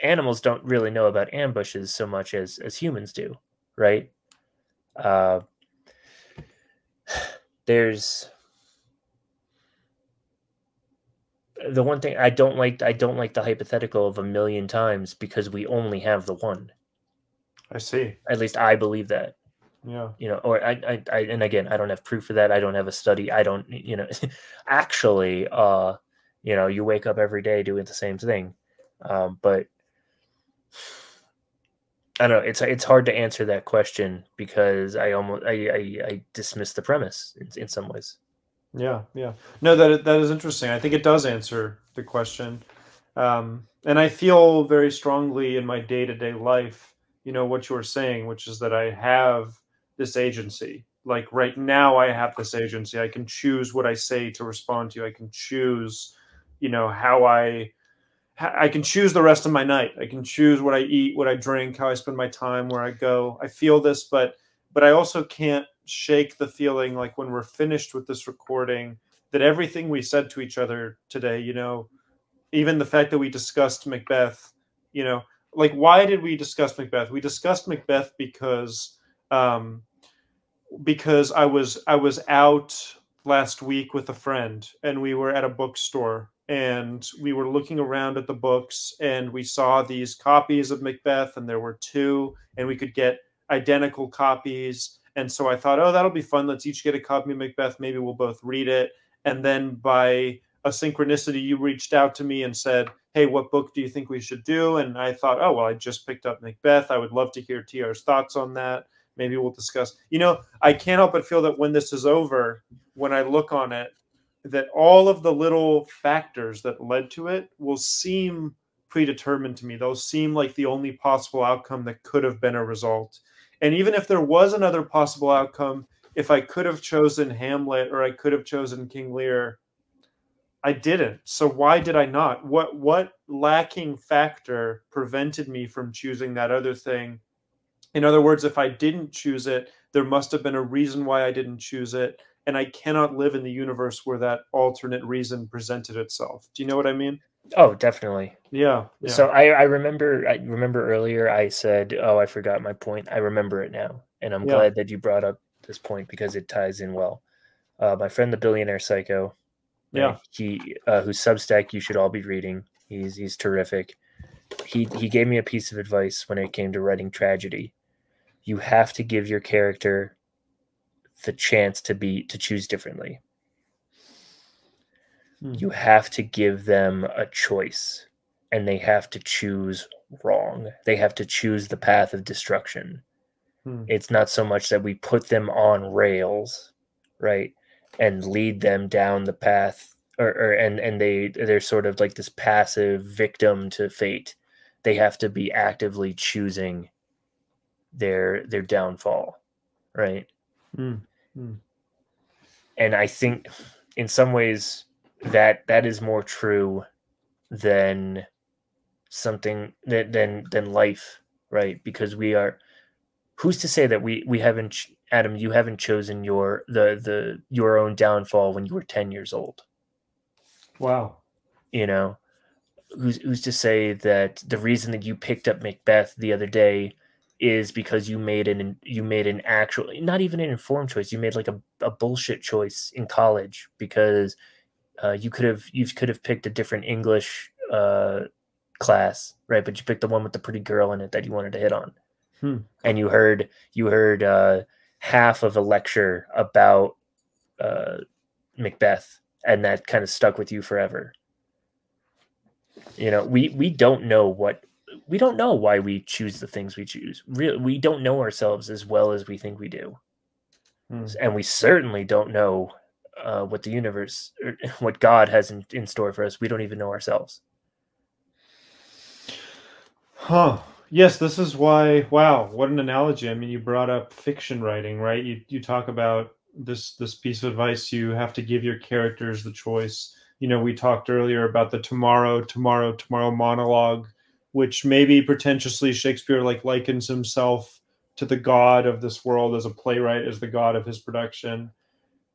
animals don't really know about ambushes so much as humans do, right? There's the one thing I don't like the hypothetical of a million times because we only have the one. I see. At least I believe that. Yeah. You know, or I and again, I don't have proof of that. I don't have a study. I don't, you know, actually, you know, you wake up every day doing the same thing. But I don't know. It's hard to answer that question because I dismiss the premise in some ways. Yeah. No, that is interesting. I think it does answer the question, and I feel very strongly in my day-to-day life, you know, what you were saying, which is that I have this agency. Like right now, I have this agency. I can choose what I say to respond to you. I can choose, you know, how I can choose the rest of my night. I can choose what I eat, what I drink, how I spend my time, where I go. I feel this, but I also can't shake the feeling like when we're finished with this recording that everything we said to each other today, you know, even the fact that we discussed Macbeth, you know, like why did we discuss Macbeth? We discussed Macbeth because I was out last week with a friend and we were at a bookstore and we were looking around at the books and we saw these copies of Macbeth and there were two and we could get identical copies. And so I thought, oh, that'll be fun. Let's each get a copy of Macbeth. Maybe we'll both read it. And then by a synchronicity, you reached out to me and said, hey, what book do you think we should do? And I thought, oh, well, I just picked up Macbeth. I would love to hear TR's thoughts on that. Maybe we'll discuss. You know, I can't help but feel that when this is over, when I look on it, that all of the little factors that led to it will seem predetermined to me. They'll seem like the only possible outcome that could have been a result. And even if there was another possible outcome, if I could have chosen Hamlet or I could have chosen King Lear, I didn't. So why did I not? What lacking factor prevented me from choosing that other thing? In other words, if I didn't choose it, there must have been a reason why I didn't choose it. And I cannot live in the universe where that alternate reason presented itself. Do you know what I mean? Oh, definitely. Yeah. So I remember earlier I said, oh, I forgot my point. I remember it now. And I'm glad that you brought up this point because it ties in well. My friend, the billionaire psycho, right? He whose Substack you should all be reading. He's terrific. He gave me a piece of advice when it came to writing tragedy. You have to give your character the chance to choose differently. You have to give them a choice and they have to choose wrong. They have to choose the path of destruction. It's not so much that we put them on rails, right, and lead them down the path and they're sort of like this passive victim to fate. They have to be actively choosing their downfall, right? Hmm. And I think in some ways that is more true than something than life, right? Because we are, who's to say that we haven't, Adam, you haven't chosen your own downfall when you were 10 years old. Wow. You know, who's to say that the reason that you picked up Macbeth the other day is because you made an actual, not even an informed choice, you made like a bullshit choice in college because you could have picked a different English class, right? But you picked the one with the pretty girl in it that you wanted to hit on. Hmm. And you heard half of a lecture about Macbeth, and that kind of stuck with you forever. You know, we don't know why we choose the things we choose. Really, we don't know ourselves as well as we think we do. Hmm. And we certainly don't know what the universe, or what God has in store for us. We don't even know ourselves. Huh. Yes, this is why. Wow, what an analogy. I mean, you brought up fiction writing, right? You talk about this piece of advice. You have to give your characters the choice. You know, we talked earlier about the tomorrow monologue, which maybe pretentiously Shakespeare like likens himself to the god of this world as a playwright, as the god of his production.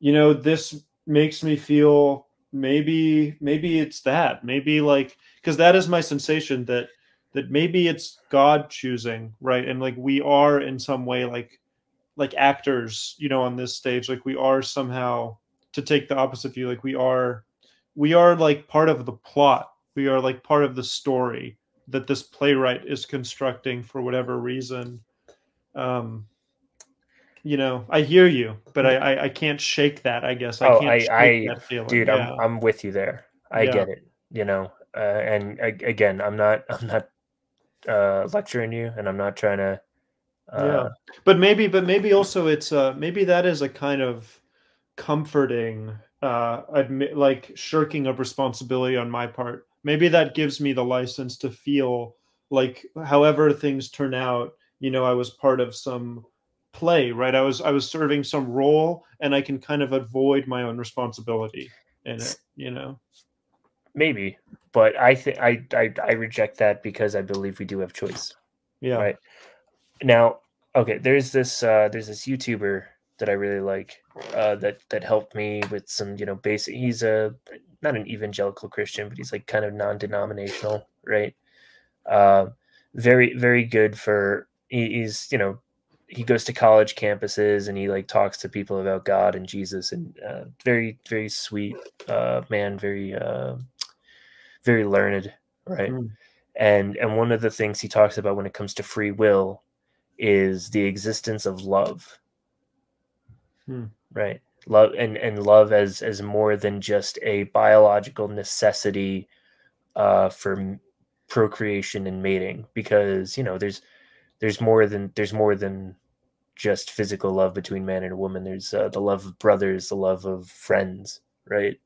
You know, this makes me feel maybe it's that. Maybe like, because that is my sensation, that maybe it's God choosing, right? And like we are in some way like actors, you know, on this stage, like we are somehow, to take the opposite view, like we are like part of the plot. We are like part of the story that this playwright is constructing for whatever reason. Um, you know, I hear you, but I can't shake that. I guess I Oh, can't shake that feeling. dude, Yeah, I'm with you there. I yeah, get it. You know, again, I'm not lecturing you, and I'm not trying to. yeah. Uh, But maybe also it's maybe that is a kind of comforting admit, like shirking of responsibility on my part. Maybe that gives me the license to feel like however things turn out, you know, I was part of some play, right? I was serving some role, and I can kind of avoid my own responsibility in it, you know. maybe, but I think I reject that because I believe we do have choice, Yeah. right? Now, okay, there's this YouTuber that I really like, that helped me with some, you know, basic. He's a not an evangelical Christian, but he's like kind of non-denominational, right? Uh, very good for, he's, you know, he goes to college campuses and he like talks to people about God and Jesus, and very sweet man, very learned, right? Mm, And one of the things he talks about when it comes to free will is the existence of love, mm, right? Love, and love as more than just a biological necessity for procreation and mating, because you know there's more than just physical love between man and a woman. There's the love of brothers, the love of friends, right?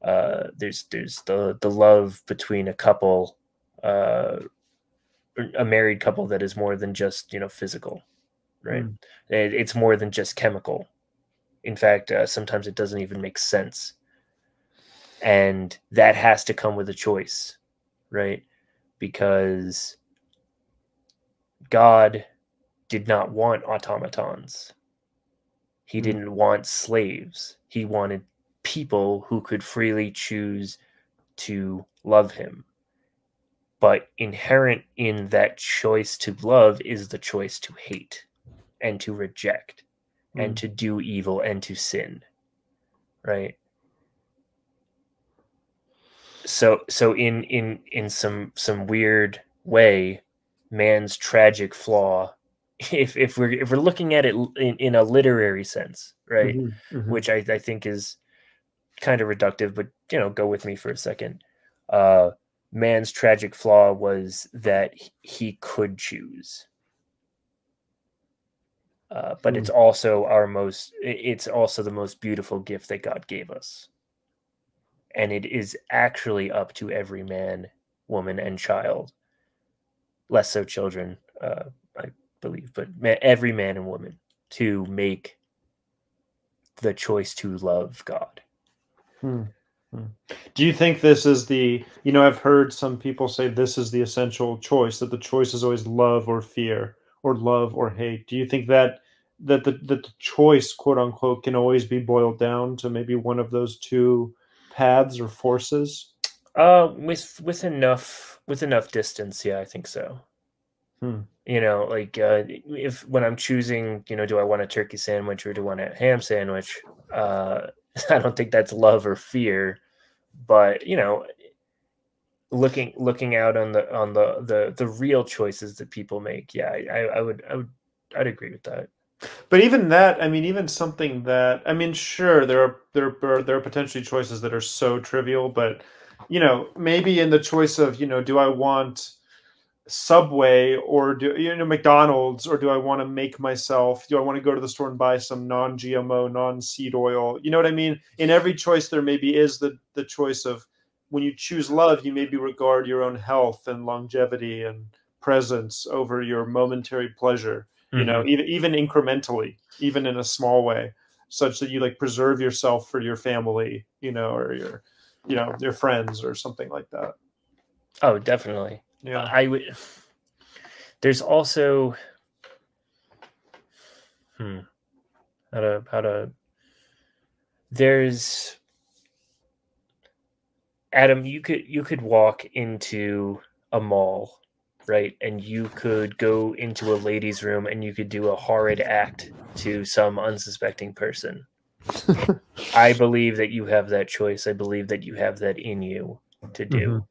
There's the love between a couple, uh, a married couple, that is more than just, you know, physical, right? mm, It's more than just chemical. In fact, sometimes it doesn't even make sense, and that has to come with a choice, right? Because God did not want automatons. He mm, didn't want slaves. He wanted people who could freely choose to love him. But inherent in that choice to love is the choice to hate and to reject and mm. to do evil and to sin, right? So in some weird way, man's tragic flaw, if we're looking at it in a literary sense, right? Mhm, mhm, Which I think is kind of reductive, but you know, go with me for a second. Uh, man's tragic flaw was that he could choose, but mm, it's also the most beautiful gift that God gave us, and it is actually up to every man, woman, and child, less so children, I believe, but every man and woman to make the choice to love God. Do you think this is the, I've heard some people say this is the essential choice, that the choice is always love or fear, or love or hate. Do you think that the choice, quote unquote, can always be boiled down to maybe one of those two paths or forces? With enough distance, yeah, I think so. Like if when I'm choosing, do I want a turkey sandwich or do I want a ham sandwich? I don't think that's love or fear, but looking out on the real choices that people make, yeah, I'd agree with that. But even that, even something that, sure, there are potentially choices that are so trivial, but maybe in the choice of, do I want Subway or McDonald's, or do I want to make myself, do I want to go to the store and buy some non-GMO, non-seed oil? You know what I mean? In every choice there maybe is the choice of, when you choose love, you maybe regard your own health and longevity and presence over your momentary pleasure, even incrementally, even in a small way, such that you like preserve yourself for your family, or your friends or something like that. Oh, definitely. Yeah. I would. There's also there's Adam, you could walk into a mall, right? And you could go into a ladies' room and you could do a horrid act to some unsuspecting person. I believe that you have that choice. I believe that you have that in you to do.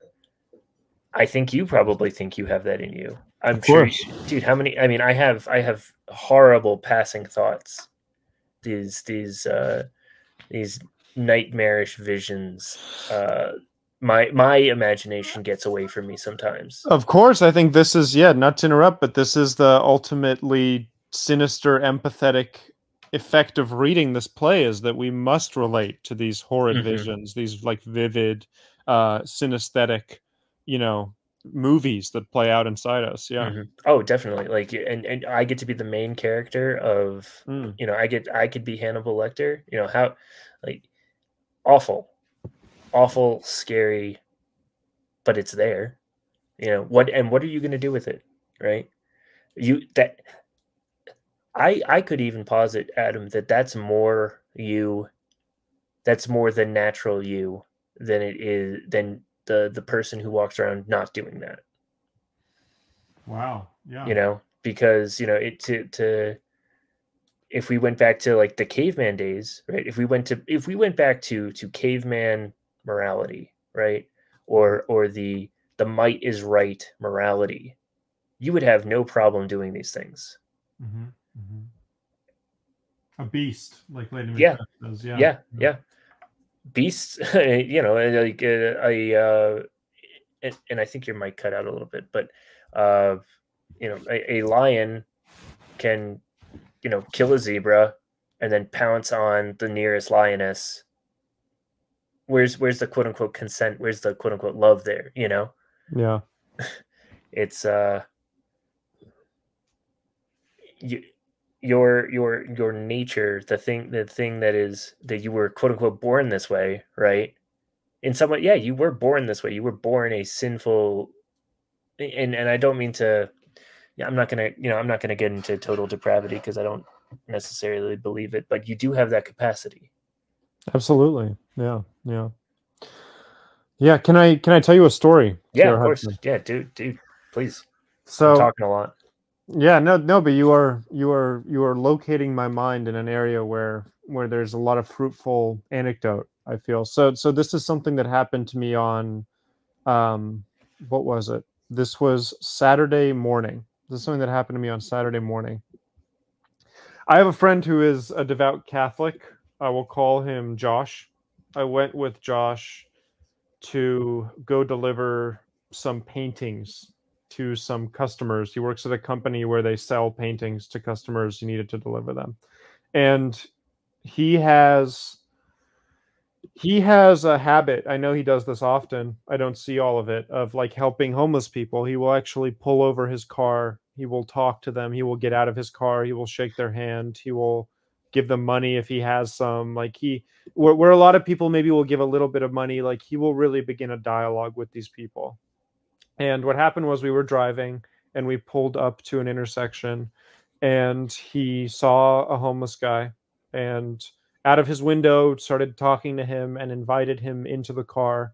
I think you probably think you have that in you. I'm sure, dude. How many? I mean, I have horrible passing thoughts. These nightmarish visions. My imagination gets away from me sometimes. Of course, I think this is, not to interrupt, but this is the ultimately sinister, empathetic effect of reading this play, is that we must relate to these horrid visions, these like vivid, synesthetic, movies that play out inside us. Yeah. Oh, definitely. Like, and I get to be the main character of, I could be Hannibal Lecter. How, like, awful, scary, but it's there. What are you going to do with it, right? I could even posit, Adam, that that's more you. That's more the natural you than it is than the person who walks around not doing that. Wow. Yeah. Because if we went back to like the caveman days, right? If we went back to caveman morality, right? Or the might is right morality, you would have no problem doing these things. A beast, like Lady Macbeth does. Yeah. Beasts, like and I think your mic cut out a little bit, but a lion can kill a zebra and then pounce on the nearest lioness. Where's the quote unquote consent? Where's the quote unquote love there? Yeah. It's your nature, the thing that is that you were quote unquote born this way, right? In some way, yeah, you were born this way. You were born a sinful, and I don't mean to. Yeah, I'm not gonna get into total depravity because I don't necessarily believe it, but you do have that capacity. Absolutely. Yeah. Can I tell you a story? Yeah, of course. Yeah, dude, please. So, I'm talking a lot. Yeah, no, but you are locating my mind in an area where there's a lot of fruitful anecdote, I feel. So this is something that happened to me on, what was it? This was Saturday morning. This is something that happened to me on Saturday morning. I have a friend who is a devout Catholic. I will call him Josh. I went with Josh to go deliver some paintings to some customers. He works at a company where they sell paintings to customers. He needed to deliver them. And he has a habit, I know he does this often, I don't see all of it, of like helping homeless people. He will actually pull over his car. He will talk to them. He will get out of his car. He will shake their hand. He will give them money if he has some. Like where a lot of people maybe will give a little bit of money, like he will really begin a dialogue with these people. And what happened was we were driving and we pulled up to an intersection, and he saw a homeless guy, and out of his window started talking to him and invited him into the car,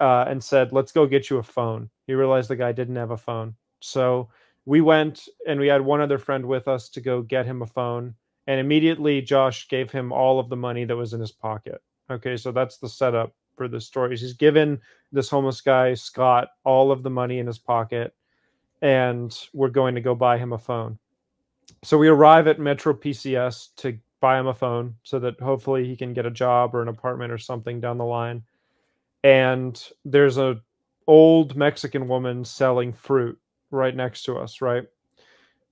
and said, "Let's go get you a phone." He realized the guy didn't have a phone. So we went and we had one other friend with us to go get him a phone. And immediately Josh gave him all of the money that was in his pocket. Okay, so that's the setup for the stories. He's given this homeless guy, Scott, all of the money in his pocket, and we're going to go buy him a phone. So we arrive at Metro PCS to buy him a phone so that hopefully he can get a job or an apartment or something down the line. And there's a old Mexican woman selling fruit right next to us, right?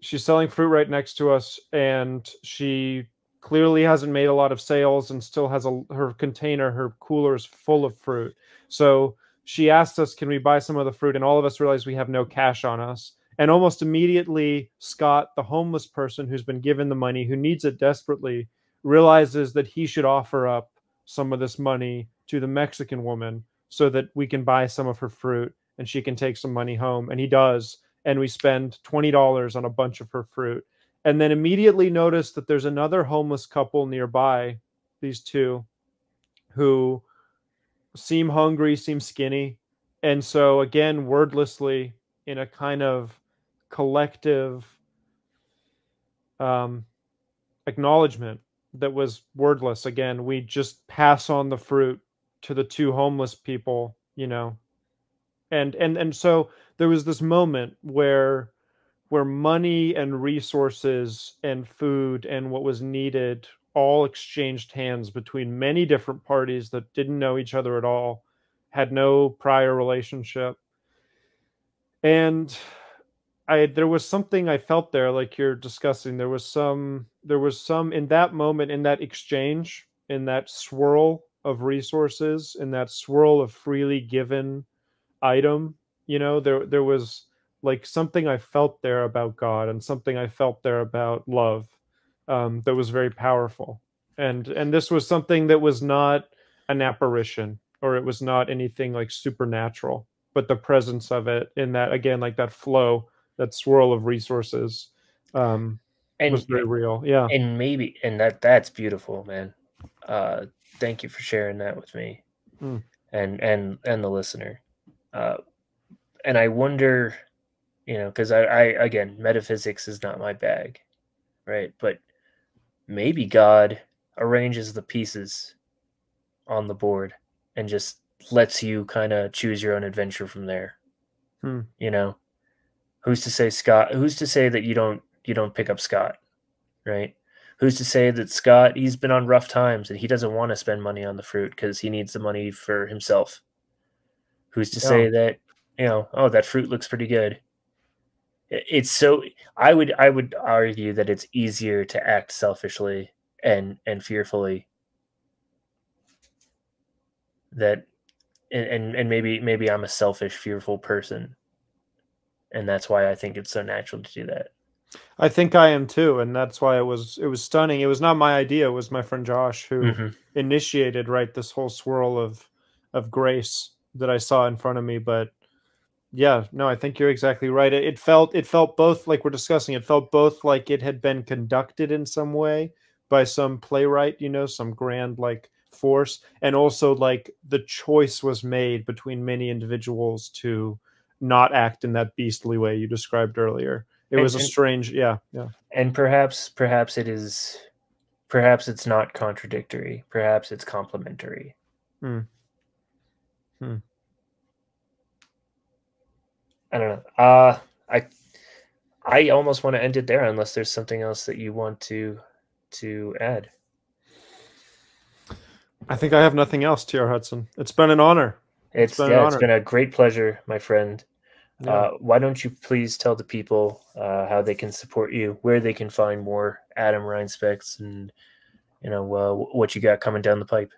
She's selling fruit right next to us, and she clearly hasn't made a lot of sales and still has her container, her cooler is full of fruit. So she asked us, can we buy some of the fruit? And all of us realized we have no cash on us. And almost immediately, Scott, the homeless person who's been given the money, who needs it desperately, realizes that he should offer up some of this money to the Mexican woman so that we can buy some of her fruit and she can take some money home. And he does. And we spend $20 on a bunch of her fruit. And then immediately notice that there's another homeless couple nearby, these two, who seem hungry, seem skinny. And so again, wordlessly, in a kind of collective acknowledgement that was wordless, again, we just pass on the fruit to the two homeless people, you know. And so there was this moment where money and resources and food and what was needed all exchanged hands between many different parties that didn't know each other at all, had no prior relationship. And there was something I felt there, like you're discussing. There was some in that moment, in that exchange, in that swirl of resources, in that swirl of freely given item, you know, there was like something I felt there about God and something I felt there about love, that was very powerful. And this was something that was not an apparition, or it was not anything like supernatural, but the presence of it in that, again, like that flow, that swirl of resources, was very real. Yeah. And that's beautiful, man. Thank you for sharing that with me. And the listener. And I wonder, you know, because I again, metaphysics is not my bag, right? But maybe God arranges the pieces on the board and just lets you kind of choose your own adventure from there. You know, who's to say that you don't pick up Scott, right? Who's to say that Scott, he's been on rough times and he doesn't want to spend money on the fruit because he needs the money for himself. Who's to say that, you know, oh, that fruit looks pretty good. It's so, I would argue that it's easier to act selfishly and fearfully, that, and maybe I'm a selfish, fearful person, and that's why I think it's so natural to do that. I think I am too, and that's why it was stunning. It was not my idea; it was my friend Josh who initiated, right, this whole swirl of grace that I saw in front of me. But yeah, no, I think you're exactly right. It felt both, like we're discussing, it felt both like it had been conducted in some way by some playwright, you know, some grand like force, and also like the choice was made between many individuals to not act in that beastly way you described earlier. It was a strange, yeah. And perhaps it's not contradictory. Perhaps it's complementary. I don't know. I almost want to end it there, unless there's something else that you want to add. I think I have nothing else, T.R. Hudson. It's been an honor. It's been a great pleasure, my friend. Yeah. Why don't you please tell the people how they can support you, where they can find more Adem Reinspecs, and you know what you got coming down the pipe.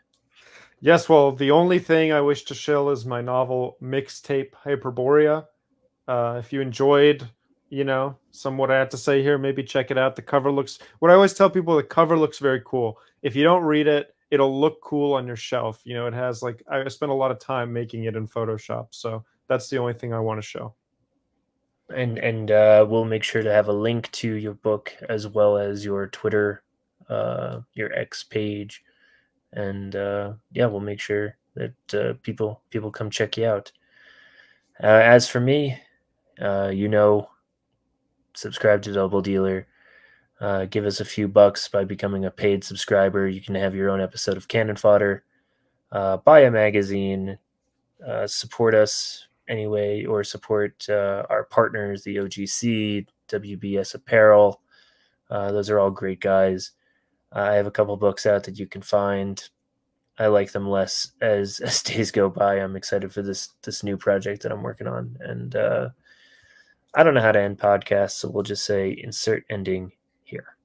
Yes, well, the only thing I wish to shill is my novel Mixtape Hyperborea. If you enjoyed you know, some what I have to say here. Maybe check it out. The cover looks, what I always tell people, the cover looks very cool. If you don't read it, it'll look cool on your shelf. You know, it has like, I spent a lot of time making it in Photoshop. So that's the only thing I want to show. And we'll make sure to have a link to your book as well as your Twitter, your X page, and yeah, we'll make sure that people come check you out. As for me, you know, subscribe to Double Dealer. Give us a few bucks by becoming a paid subscriber. You can have your own episode of Canon Fodder. Buy a magazine. Support us anyway, or support our partners, the OGC, WBS Apparel. Those are all great guys. I have a couple books out that you can find. I like them less as days go by. I'm excited for this new project that I'm working on, and I don't know how to end podcasts, so we'll just say insert ending here.